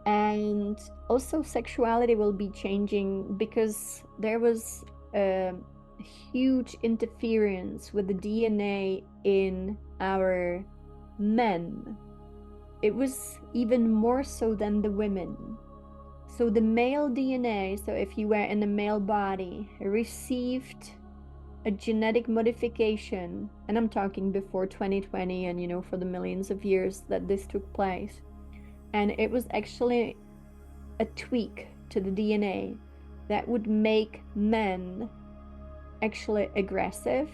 And also sexuality will be changing because there was a huge interference with the DNA in our men. It was even more so than the women. So the male DNA, so if you were in a male body, received a genetic modification, and I'm talking before 2020 and for the millions of years that this took place. And it was actually a tweak to the DNA that would make men actually aggressive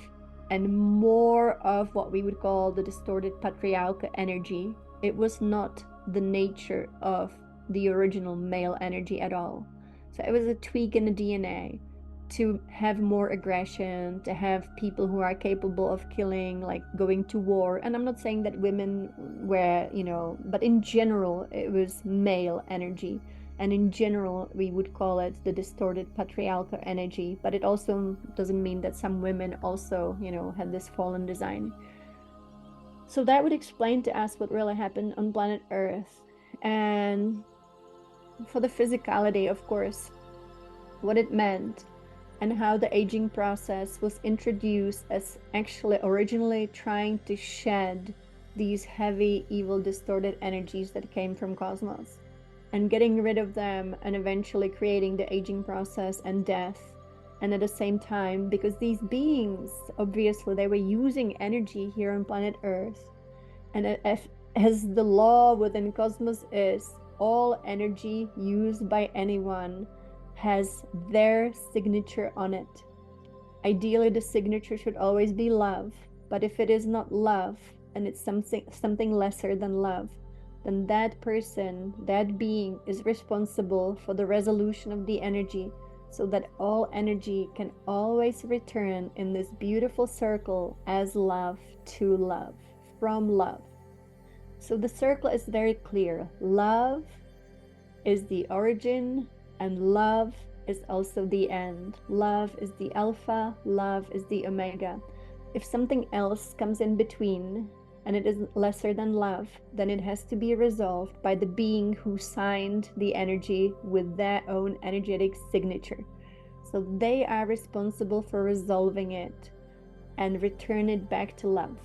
and more of what we would call the distorted patriarchal energy. It was not the nature of the original male energy at all. So it was a tweak in the DNA to have more aggression, to have people who are capable of killing, like going to war. And I'm not saying that women were, but in general, it was male energy. And in general, we would call it the distorted patriarchal energy. But it also doesn't mean that some women also, had this fallen design. So that would explain to us what really happened on planet Earth. And for the physicality, of course, what it meant and how the aging process was introduced as actually originally trying to shed these heavy, evil, distorted energies that came from cosmos and getting rid of them and eventually creating the aging process and death. And at the same time, because these beings, obviously, they were using energy here on planet Earth. And as the law within cosmos is, all energy used by anyone has their signature on it. Ideally, the signature should always be love. But if it is not love, and it's something lesser than love, then that person, that being, is responsible for the resolution of the energy, so that all energy can always return in this beautiful circle as love to love, from love. So the circle is very clear. Love is the origin, and love is also the end. Love is the alpha, love is the omega. If something else comes in between, and it is lesser than love, then it has to be resolved by the being who signed the energy with their own energetic signature. So they are responsible for resolving it and return it back to love.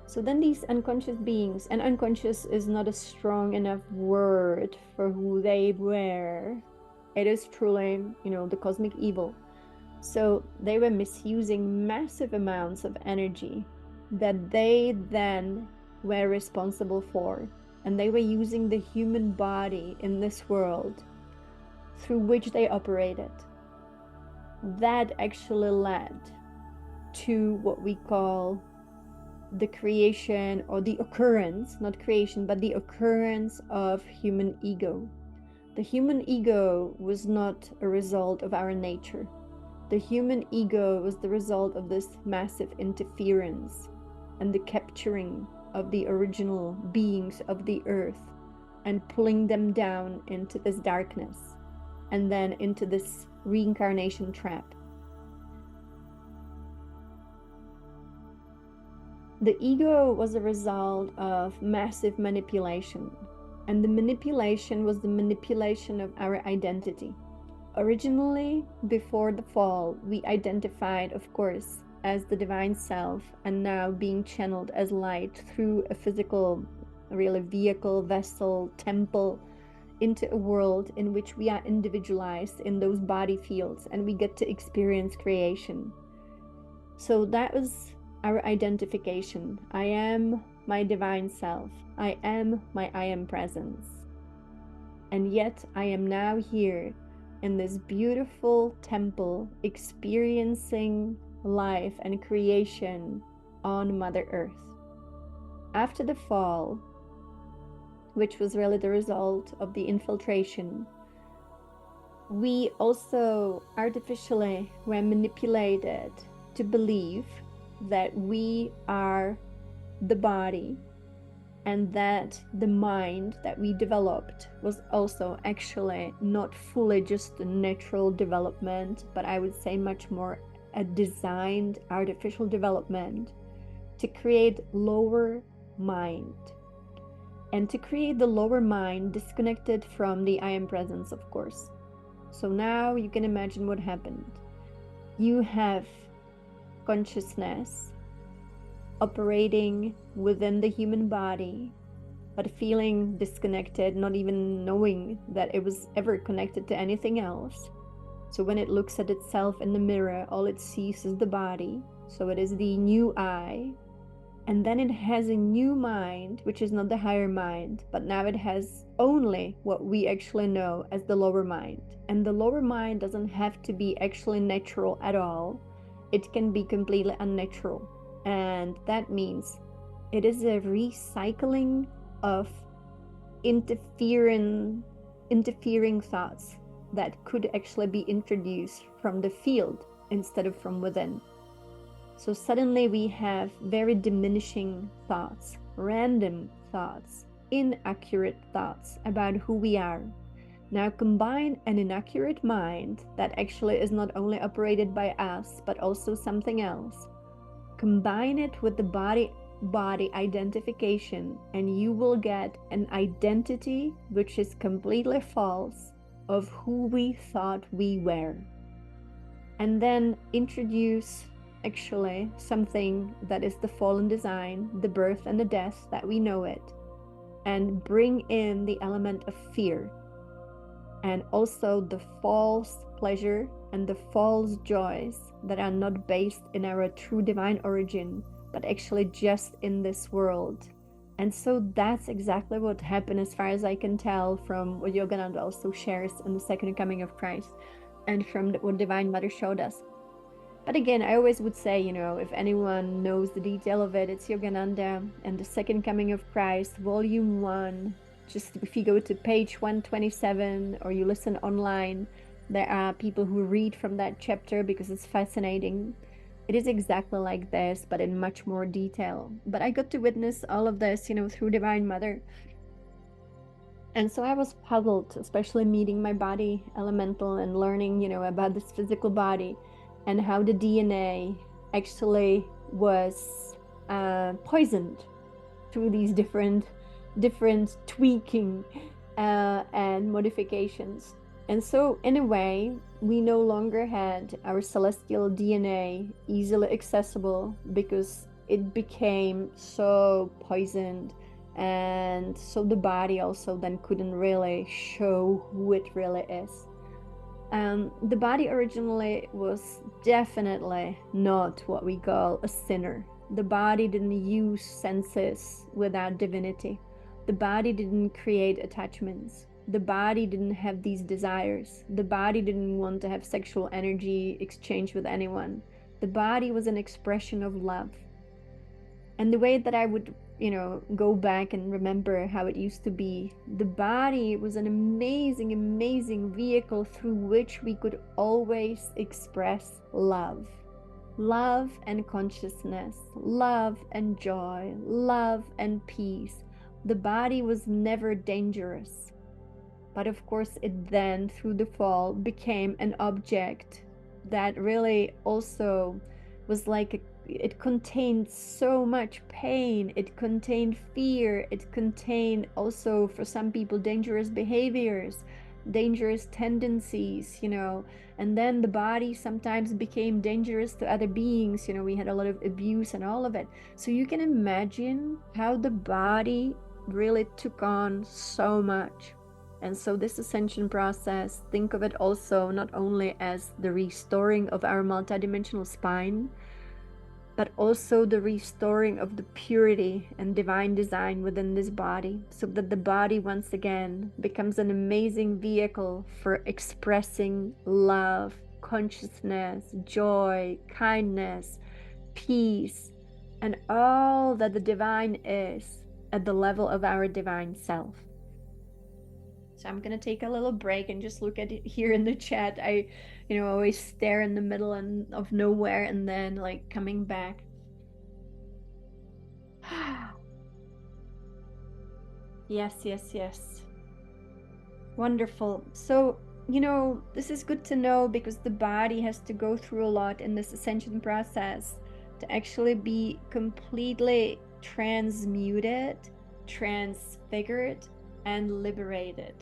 So then these unconscious beings, and unconscious is not a strong enough word for who they were. It is truly, the cosmic evil. So they were misusing massive amounts of energy that they then were responsible for. And they were using the human body in this world through which they operated. That actually led to what we call the creation, or the occurrence, not creation, but the occurrence of human ego. The human ego was not a result of our nature. The human ego was the result of this massive interference and the capturing of the original beings of the earth and pulling them down into this darkness and then into this reincarnation trap. The ego was a result of massive manipulation, and the manipulation was the manipulation of our identity. Originally, before the fall, we identified, of course, as the divine self, and now being channeled as light through a physical, really vehicle, vessel, temple, into a world in which we are individualized in those body fields, and we get to experience creation. So that was our identification. I am my divine self. I am my I am presence. And yet I am now here in this beautiful temple experiencing life and creation on Mother Earth. After the fall, which was really the result of the infiltration, we also artificially were manipulated to believe that we are the body, and that the mind that we developed was also actually not fully just a natural development, but I would say much more a designed artificial development to create lower mind, and to create the lower mind disconnected from the I am presence, of course. So now you can imagine what happened. You have consciousness operating within the human body, but feeling disconnected, not even knowing that it was ever connected to anything else. So when it looks at itself in the mirror, all it sees is the body. So it is the new I. And then it has a new mind, which is not the higher mind, but now it has only what we actually know as the lower mind. And the lower mind doesn't have to be actually natural at all. It can be completely unnatural. And that means it is a recycling of interfering thoughts that could actually be introduced from the field instead of from within. So suddenly we have very diminishing thoughts, random thoughts, inaccurate thoughts about who we are. Now combine an inaccurate mind that actually is not only operated by us, but also something else. Combine it with the body identification, and you will get an identity which is completely false of who we thought we were. And then introduce actually something that is the fallen design, the birth and the death that we know it, and bring in the element of fear, and also the false pleasure and the false joys that are not based in our true divine origin, but actually just in this world. And so that's exactly what happened, as far as I can tell, from what Yogananda also shares in the second coming of Christ, and from what Divine Mother showed us. But again, I always would say, if anyone knows the detail of it, it's Yogananda and the Second Coming of Christ, Volume 1. Just if you go to page 127 or you listen online, there are people who read from that chapter because it's fascinating. It is exactly like this, but in much more detail. But I got to witness all of this, through Divine Mother. And so I was puzzled, especially meeting my body elemental and learning, about this physical body, and how the DNA actually was poisoned through these different tweaking and modifications. And so in a way, we no longer had our celestial DNA easily accessible, because it became so poisoned. And so the body also then couldn't really show who it really is. The body originally was definitely not what we call a sinner. The body didn't use senses without divinity. The body didn't create attachments. The body didn't have these desires. The body didn't want to have sexual energy exchange with anyone. The body was an expression of love. And the way that I would, go back and remember how it used to be, the body was an amazing, amazing vehicle through which we could always express love. Love and consciousness, love and joy, love and peace. The body was never dangerous. But of course, it then, through the fall, became an object that really also was like it contained so much pain, it contained fear, it contained also, for some people, dangerous behaviors, dangerous tendencies, and then the body sometimes became dangerous to other beings. We had a lot of abuse and all of it. So you can imagine how the body really took on so much. And so this ascension process, think of it also not only as the restoring of our multidimensional spine, but also the restoring of the purity and divine design within this body, so that the body once again becomes an amazing vehicle for expressing love, consciousness, joy, kindness, peace, and all that the divine is at the level of our divine self. So I'm gonna take a little break and just look at it here in the chat. I, always stare in the middle of nowhere and then like coming back. Yes, yes, yes. Wonderful. So, this is good to know, because the body has to go through a lot in this ascension process to actually be completely transmuted, transfigured, and liberated.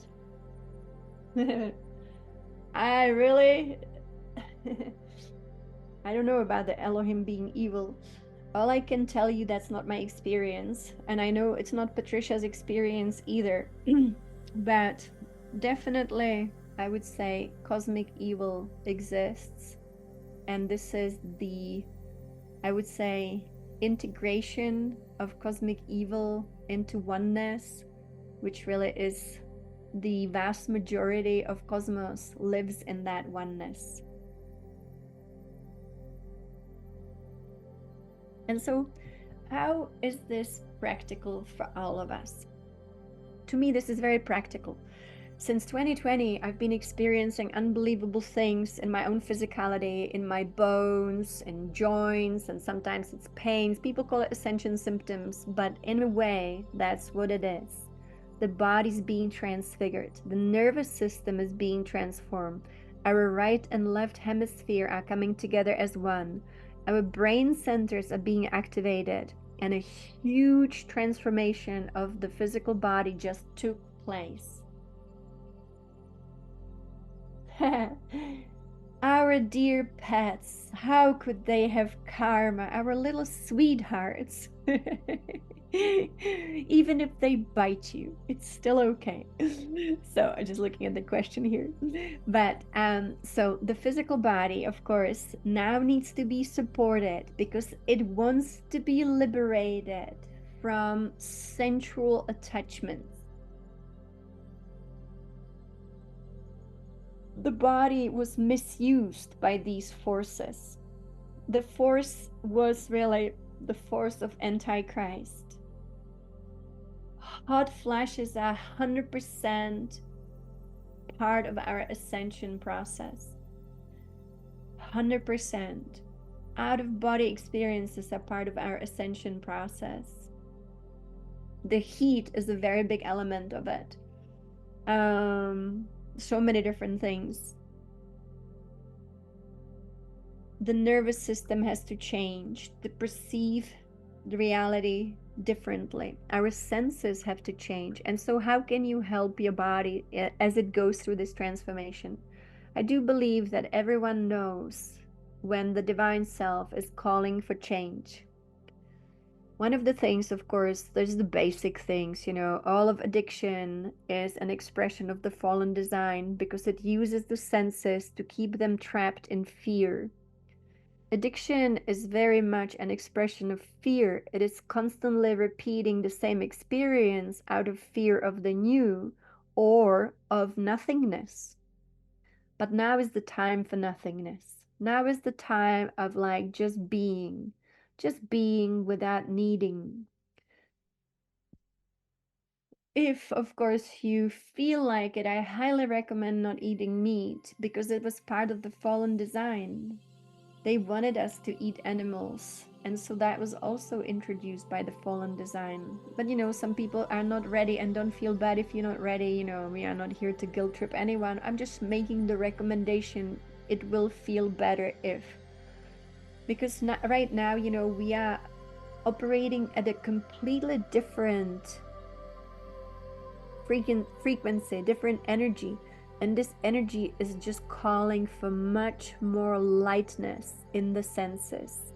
I really, I don't know about the Elohim being evil. All I can tell you, that's not my experience. And I know it's not Patricia's experience either. But definitely, I would say cosmic evil exists. And this is the, I would say, integration of cosmic evil into oneness, which really is the vast majority of cosmos lives in that oneness. And so, how is this practical for all of us? To me, this is very practical. Since 2020, I've been experiencing unbelievable things in my own physicality, in my bones and joints, and sometimes it's pains. People call it ascension symptoms, but in a way, that's what it is. The body's being transfigured. The nervous system is being transformed. Our right and left hemisphere are coming together as one. Our brain centers are being activated, and a huge transformation of the physical body just took place. Our dear pets, how could they have karma? Our little sweethearts. Even if they bite you, it's still okay. So I'm just looking at the question here. But so the physical body, of course, now needs to be supported because it wants to be liberated from sensual attachments. The body was misused by these forces. The force was really the force of Antichrist. Hot flashes are 100% part of our ascension process. 100%. Out-of-body experiences are part of our ascension process. The heat is a very big element of it. So many different things. The nervous system has to change to perceive the reality differently. Our senses have to change. And so how can you help your body as it goes through this transformation? I do believe that everyone knows when the divine self is calling for change. One of the things, of course, there's the basic things, all of addiction is an expression of the fallen design because it uses the senses to keep them trapped in fear. Addiction is very much an expression of fear. It is constantly repeating the same experience out of fear of the new or of nothingness. But now is the time for nothingness. Now is the time of like just being without needing. If, of course, you feel like it, I highly recommend not eating meat because it was part of the fallen design. They wanted us to eat animals, and so that was also introduced by the fallen design. But some people are not ready, and don't feel bad if you're not ready. We are not here to guilt trip anyone. I'm just making the recommendation. It will feel better if. Because right now, we are operating at a completely different frequency, different energy. And this energy is just calling for much more lightness in the senses.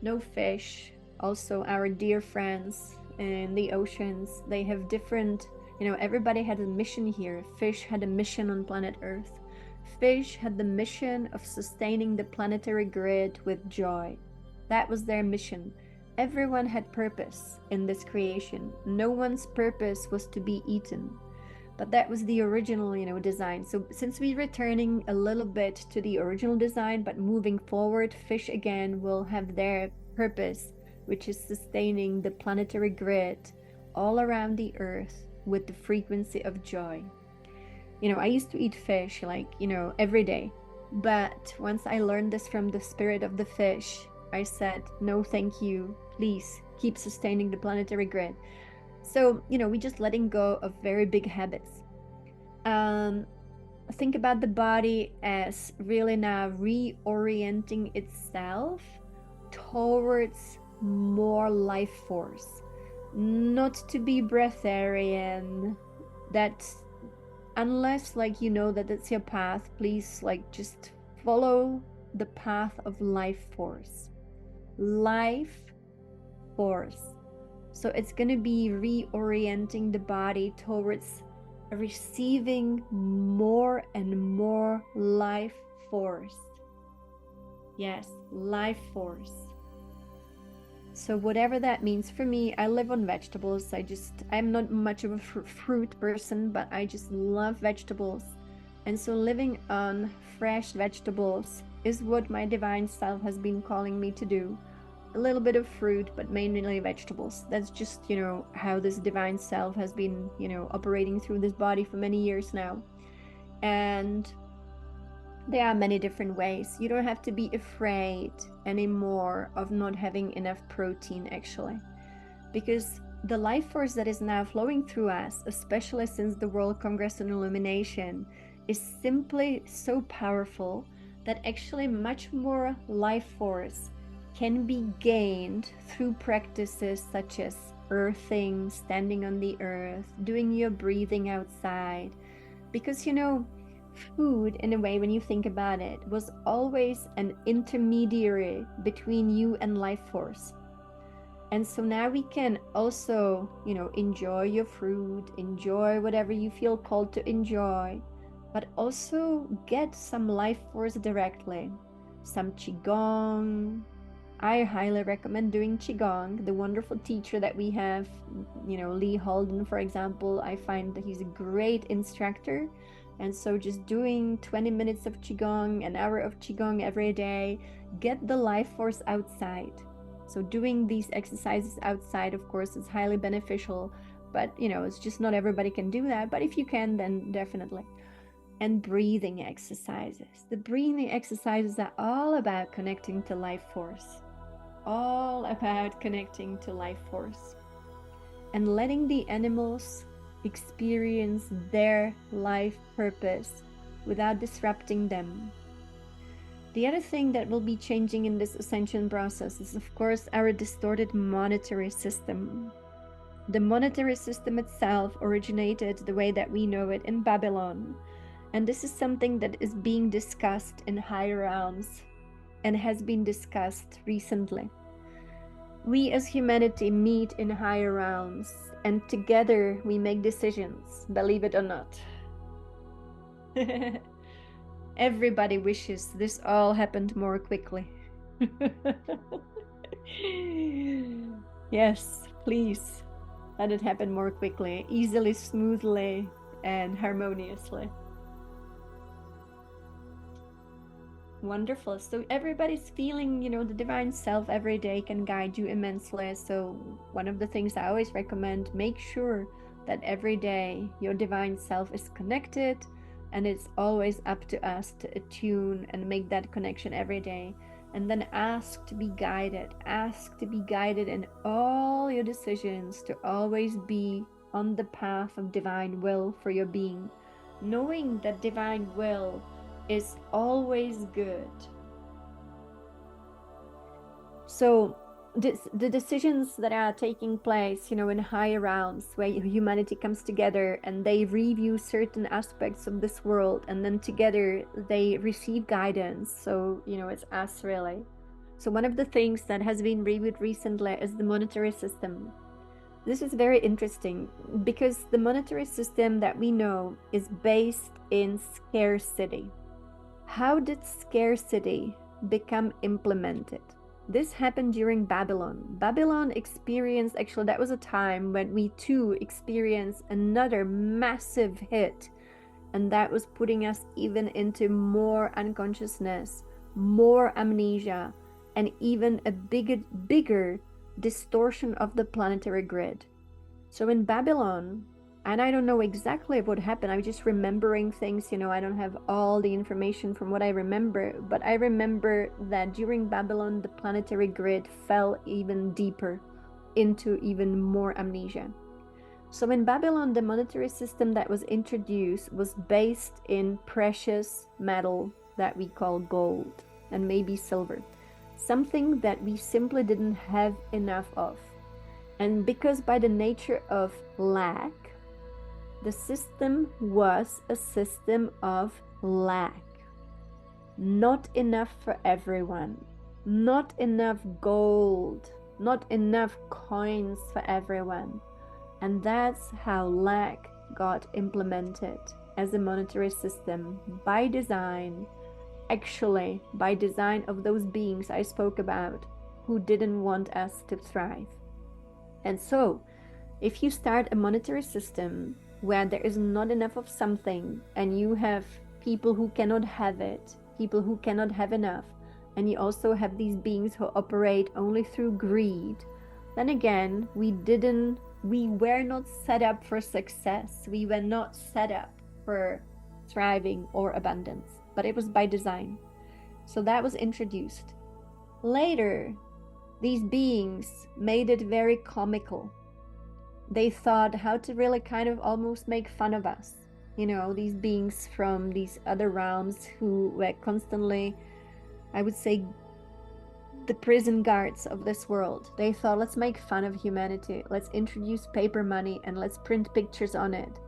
No fish, also our dear friends in the oceans, they have different, everybody had a mission here. Fish had a mission on planet Earth. Fish had the mission of sustaining the planetary grid with joy. That was their mission. Everyone had purpose in this creation. No one's purpose was to be eaten. But that was the original, design. So since we're returning a little bit to the original design, but moving forward, fish again will have their purpose, which is sustaining the planetary grid all around the Earth with the frequency of joy. I used to eat fish every day. But once I learned this from the spirit of the fish, I said, no, thank you. Please keep sustaining the planetary grid. So, we're just letting go of very big habits. Think about the body as really now reorienting itself towards more life force. Not to be breatharian. That unless that it's your path, please just follow the path of life force. Life force. So it's going to be reorienting the body towards receiving more and more life force. Yes, life force. So whatever that means for me, I live on vegetables. I'm not much of a fruit person, but I just love vegetables. And so living on fresh vegetables is what my divine self has been calling me to do. A little bit of fruit, but mainly vegetables. That's just, how this divine self has been, operating through this body for many years now. And there are many different ways. You don't have to be afraid anymore of not having enough protein, actually. Because the life force that is now flowing through us, especially since the World Congress on Illumination, is simply so powerful that actually much more life force can be gained through practices such as earthing, standing on the earth, doing your breathing outside. Because, food, in a way, when you think about it, was always an intermediary between you and life force. And so now we can also, enjoy your fruit, enjoy whatever you feel called to enjoy, but also get some life force directly. Some Qigong. I highly recommend doing Qigong. The wonderful teacher that we have, Lee Holden, for example, I find that he's a great instructor. And so just doing 20 minutes of Qigong, an hour of Qigong every day, get the life force outside. So doing these exercises outside, of course, is highly beneficial. But, it's just not everybody can do that. But if you can, then definitely. And breathing exercises. The breathing exercises are all about connecting to life force. All about connecting to life force and letting the animals experience their life purpose without disrupting them. The other thing that will be changing in this ascension process is, of course, our distorted monetary system. The monetary system itself originated the way that we know it in Babylon, and this is something that is being discussed in higher realms and has been discussed recently. We as humanity meet in higher realms, and together we make decisions, believe it or not. Everybody wishes this all happened more quickly. Yes, please let it happen more quickly, easily, smoothly, and harmoniously. Wonderful. So everybody's feeling, the divine self every day can guide you immensely. So one of the things I always recommend, make sure that every day your divine self is connected, and it's always up to us to attune and make that connection every day. And then ask to be guided. Ask to be guided in all your decisions, to always be on the path of divine will for your being, knowing that divine will is always good. So the decisions that are taking place, in higher realms where humanity comes together and they review certain aspects of this world, and then together they receive guidance. So, it's us really. So one of the things that has been reviewed recently is the monetary system. This is very interesting because the monetary system that we know is based in scarcity. How did scarcity become implemented? This happened during Babylon. Babylon experienced, actually, that was a time when we too experienced another massive hit, and that was putting us even into more unconsciousness, more amnesia, and even a bigger distortion of the planetary grid. So in Babylon, and I don't know exactly what happened, I'm just remembering things, I don't have all the information from what I remember, but I remember that during Babylon, the planetary grid fell even deeper into even more amnesia. So in Babylon, the monetary system that was introduced was based in precious metal that we call gold and maybe silver, something that we simply didn't have enough of. And because by the nature of lack, the system was a system of lack. Not enough for everyone, not enough gold, not enough coins for everyone. And that's how lack got implemented as a monetary system by design, actually by design of those beings I spoke about who didn't want us to thrive. And so, if you start a monetary system where there is not enough of something, and you have people who cannot have it, people who cannot have enough, and you also have these beings who operate only through greed, then again, we were not set up for success. We were not set up for thriving or abundance, but it was by design. So that was introduced. Later, these beings made it very comical. They thought how to really kind of almost make fun of us. These beings from these other realms who were constantly, I would say, the prison guards of this world. They thought, let's make fun of humanity. Let's introduce paper money and let's print pictures on it.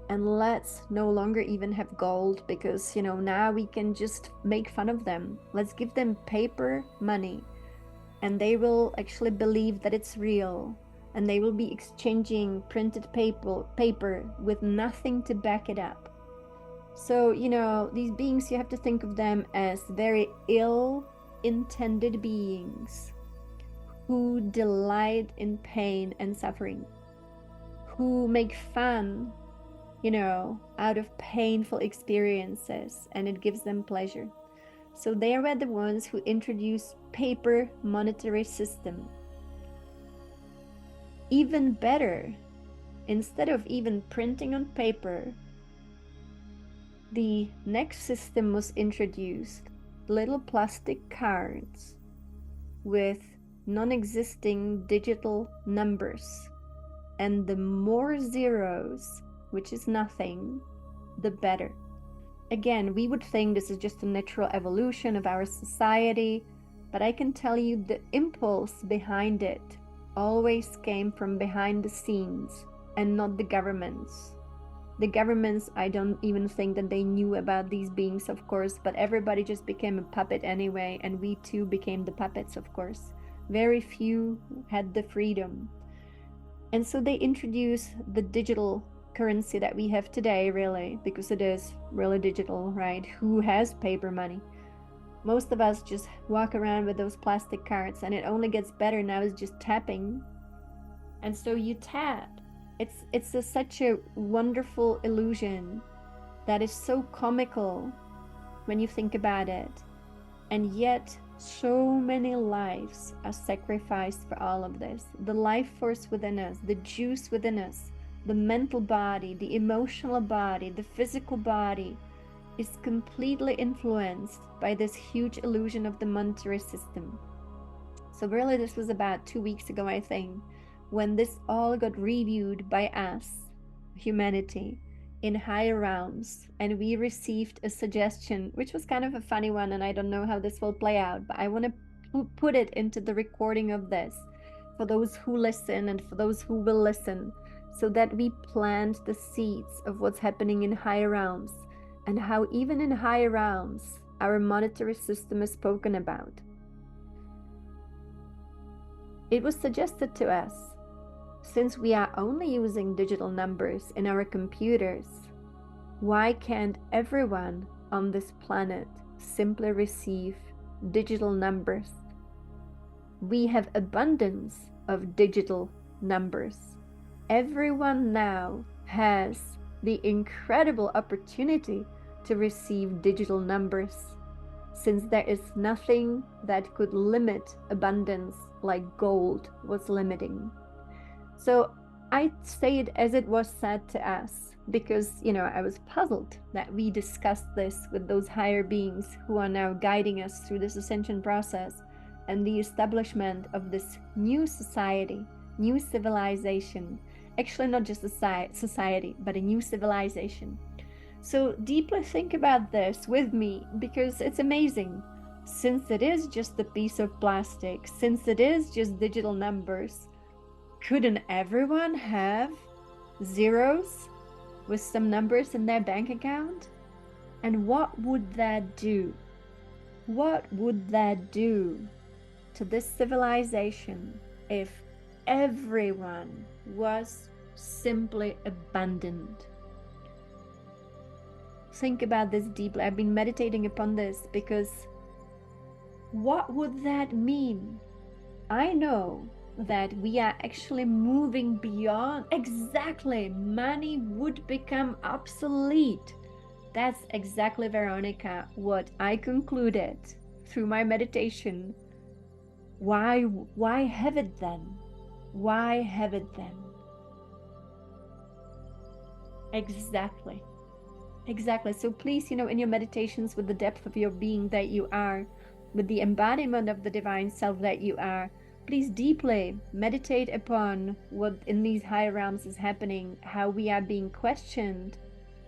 And let's no longer even have gold because, now we can just make fun of them. Let's give them paper money. And they will actually believe that it's real, and they will be exchanging printed paper with nothing to back it up. So, these beings, you have to think of them as very ill-intended beings who delight in pain and suffering, who make fun, out of painful experiences, and it gives them pleasure. So they were the ones who introduced paper monetary system. Even better, instead of even printing on paper, the next system was introduced, little plastic cards with non-existing digital numbers. And the more zeros, which is nothing, the better. Again, we would think this is just a natural evolution of our society, but I can tell you the impulse behind it always came from behind the scenes and not the governments. The governments, I don't even think that they knew about these beings, of course, but everybody just became a puppet anyway, and we too became the puppets, of course. Very few had the freedom. And so they introduced the digital currency that we have today, really, because it is really digital, right? Who has paper money? Most of us just walk around with those plastic cards, and it only gets better now is just tapping. And so you tap. It's such a wonderful illusion that is so comical when you think about it. And yet so many lives are sacrificed for all of this. The life force within us, the juice within us, the mental body, the emotional body, the physical body is completely influenced by this huge illusion of the monetary system. So really this was about 2 weeks ago, I think, when this all got reviewed by us, humanity, in higher realms, and we received a suggestion, which was kind of a funny one, and I don't know how this will play out, but I want to put it into the recording of this for those who listen and for those who will listen, so that we plant the seeds of what's happening in higher realms, and how even in higher realms our monetary system is spoken about. It was suggested to us, since we are only using digital numbers in our computers, why can't everyone on this planet simply receive digital numbers? We have abundance of digital numbers. Everyone now has the incredible opportunity to receive digital numbers, since there is nothing that could limit abundance like gold was limiting. So I say it as it was said to us, because, I was puzzled that we discussed this with those higher beings who are now guiding us through this ascension process and the establishment of this new society, new civilization. Actually, not just a society, but a new civilization. So deeply think about this with me, because it's amazing. Since it is just a piece of plastic, since it is just digital numbers, couldn't everyone have zeros with some numbers in their bank account? And what would that do? What would that do to this civilization if everyone was simply abundant? Think about this deeply. I've been meditating upon this, because what would that mean? I know that we are actually moving beyond. Exactly, money would become obsolete. That's exactly, Veronica, what I concluded through my meditation. Why have it then? Why have it then? Exactly. So please, in your meditations, with the depth of your being that you are, with the embodiment of the divine self that you are, please deeply meditate upon what in these higher realms is happening, how we are being questioned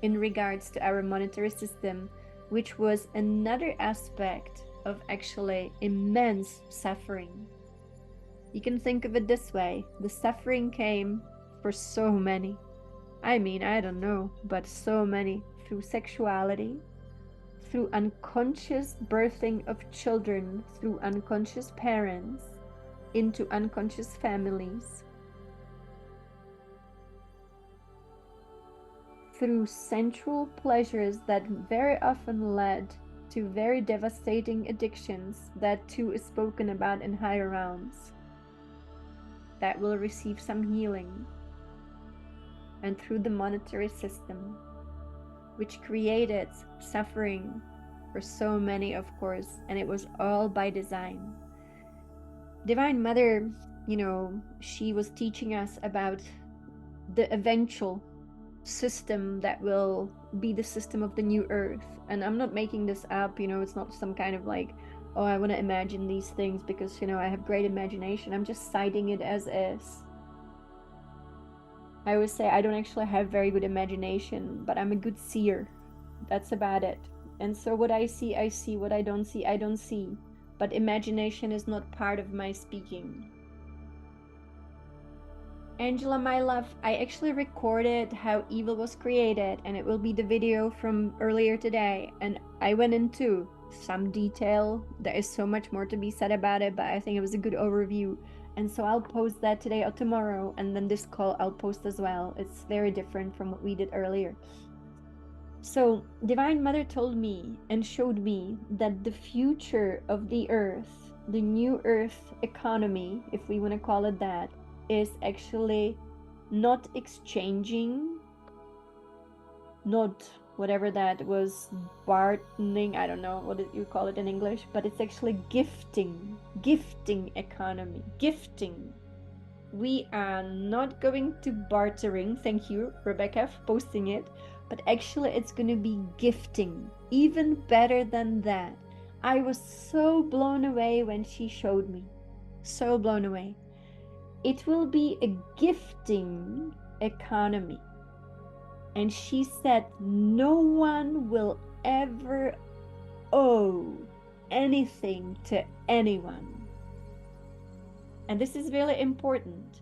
in regards to our monetary system, which was another aspect of actually immense suffering. You can think of it this way: the suffering came for so many. I don't know, but so many, through sexuality, through unconscious birthing of children, through unconscious parents, into unconscious families, through sensual pleasures that very often led to very devastating addictions that too is spoken about in higher realms, that will receive some healing, and through the monetary system, which created suffering for so many, of course, and it was all by design. Divine Mother, she was teaching us about the eventual system that will be the system of the new earth. And I'm not making this up, it's not some kind of like, oh, I want to imagine these things because, I have great imagination. I'm just citing it as is. I always say I don't actually have very good imagination, but I'm a good seer. That's about it. And so what I see, I see. What I don't see, I don't see. But imagination is not part of my speaking. Angela, my love, I actually recorded how evil was created, and it will be the video from earlier today. And I went into some detail. There is so much more to be said about it, but I think it was a good overview. And so I'll post that today or tomorrow, and then this call I'll post as well. It's very different from what we did earlier. So Divine Mother told me and showed me that the future of the Earth, the new Earth economy, if we want to call it that, is actually not exchanging, not whatever that was, bartering, I don't know what you call it in English, but it's actually gifting economy, gifting. We are not going to bartering. Thank you, Rebecca, for posting it. But actually, it's going to be gifting. Even better than that. I was so blown away when she showed me. So blown away. It will be a gifting economy. And she said no one will ever owe anything to anyone. And this is really important.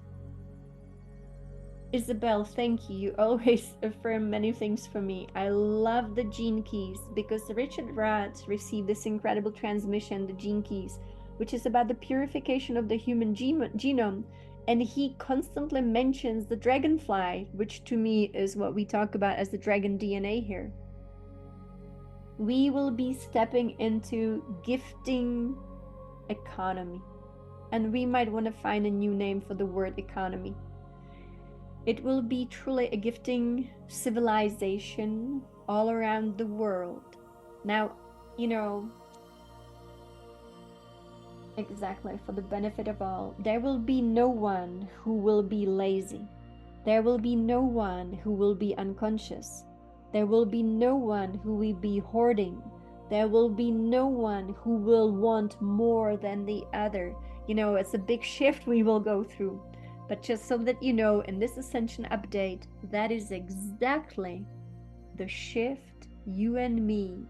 Isabel, thank you. You always affirm many things for me. I love the gene keys because Richard Rath received this incredible transmission, the gene keys, which is about the purification of the human genome. And he constantly mentions the dragonfly, which to me is what we talk about as the dragon DNA here. We will be stepping into gifting economy. And we might want to find a new name for the word economy. It will be truly a gifting civilization all around the world. Now, you know, exactly, for the benefit of all, there will be no one who will be lazy. There will be no one who will be unconscious. There will be no one who will be hoarding. There will be no one who will want more than the other. You know, it's a big shift we will go through. But just so that you know, in this Ascension update, that is exactly the shift you and me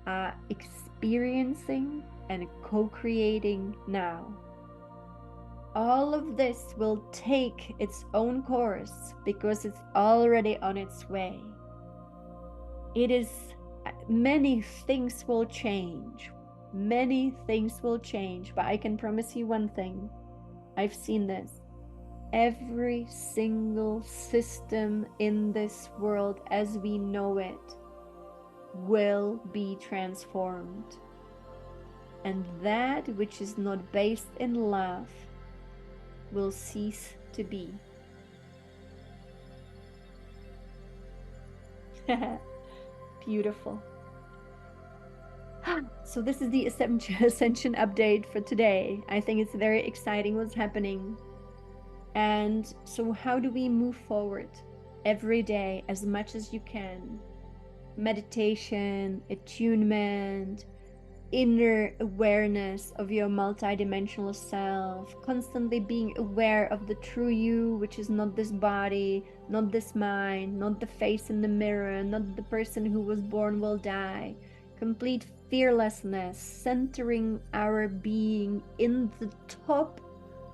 are experiencing and co-creating now. All of this will take its own course because it's already on its way. It is, many things will change. Many things will change, but I can promise you one thing. I've seen this. Every single system in this world as we know it will be transformed. And that which is not based in love will cease to be. Beautiful. So this is the Ascension update for today. I think it's very exciting what's happening. And so how do we move forward? Every day, as much as you can. Meditation, attunement, inner awareness of your multidimensional self, constantly being aware of the true you, which is not this body, not this mind, not the face in the mirror, not the person who was born will die. Complete fearlessness, centering our being in the top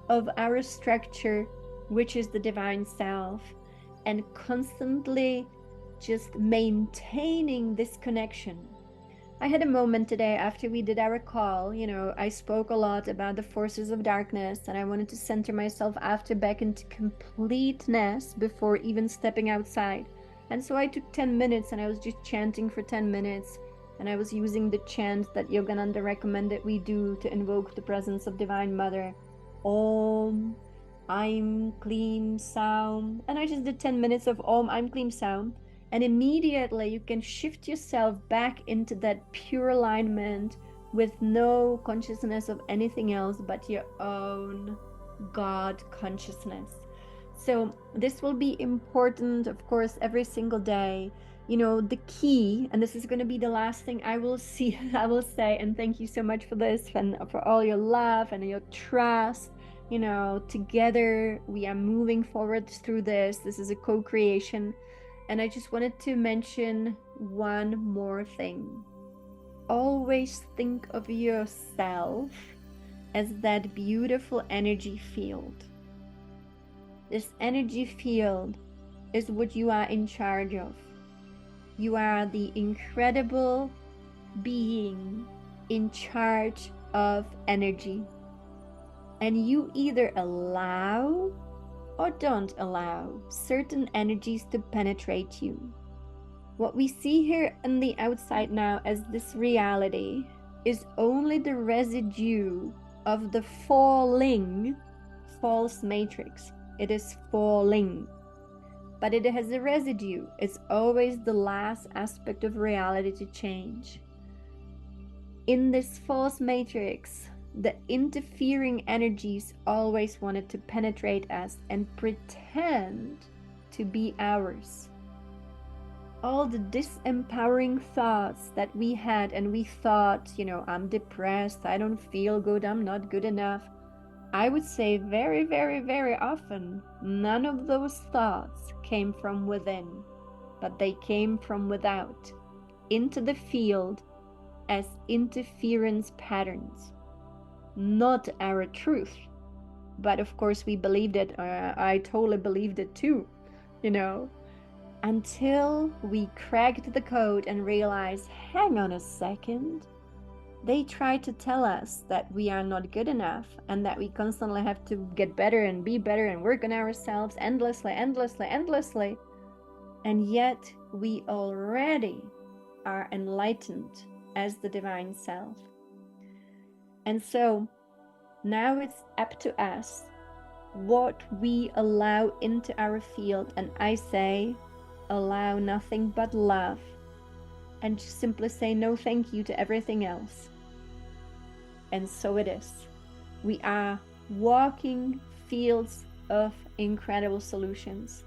of our structure, which is the divine self, and constantly just maintaining this connection. I had a moment today after we did our call, you know, I spoke a lot about the forces of darkness and I wanted to center myself after back into completeness before even stepping outside. And so I took 10 minutes and I was just chanting for 10 minutes. And I was using the chant that Yogananda recommended we do to invoke the presence of Divine Mother. Om, Aim, Klim, Saum. And I just did 10 minutes of Om, Aim, Klim, Saum. And immediately you can shift yourself back into that pure alignment with no consciousness of anything else but your own God consciousness. So this will be important, of course, every single day. You know, the key, and this is going to be the last thing I will say, and thank you so much for this and for all your love and your trust. You know, together we are moving forward through this. This is a co-creation. And I just wanted to mention one more thing. Always think of yourself as that beautiful energy field. This energy field is what you are in charge of. You are the incredible being in charge of energy. And you either allow or don't allow certain energies to penetrate you. What we see here on the outside now as this reality is only the residue of the falling false matrix. It is falling, but it has a residue. It's always the last aspect of reality to change. In this false matrix, the interfering energies always wanted to penetrate us and pretend to be ours. All the disempowering thoughts that we had, and we thought, I'm depressed, I don't feel good, I'm not good enough. I would say very, very, very often, none of those thoughts came from within, but they came from without, into the field as interference patterns. Not our truth, but of course we believed it. I totally believed it too, until we cracked the code and realized, hang on a second, they try to tell us that we are not good enough and that we constantly have to get better and be better and work on ourselves endlessly, endlessly, endlessly. And yet we already are enlightened as the divine self. And so now it's up to us what we allow into our field. And I say, allow nothing but love, and just simply say no thank you to everything else. And so it is. We are walking fields of incredible solutions.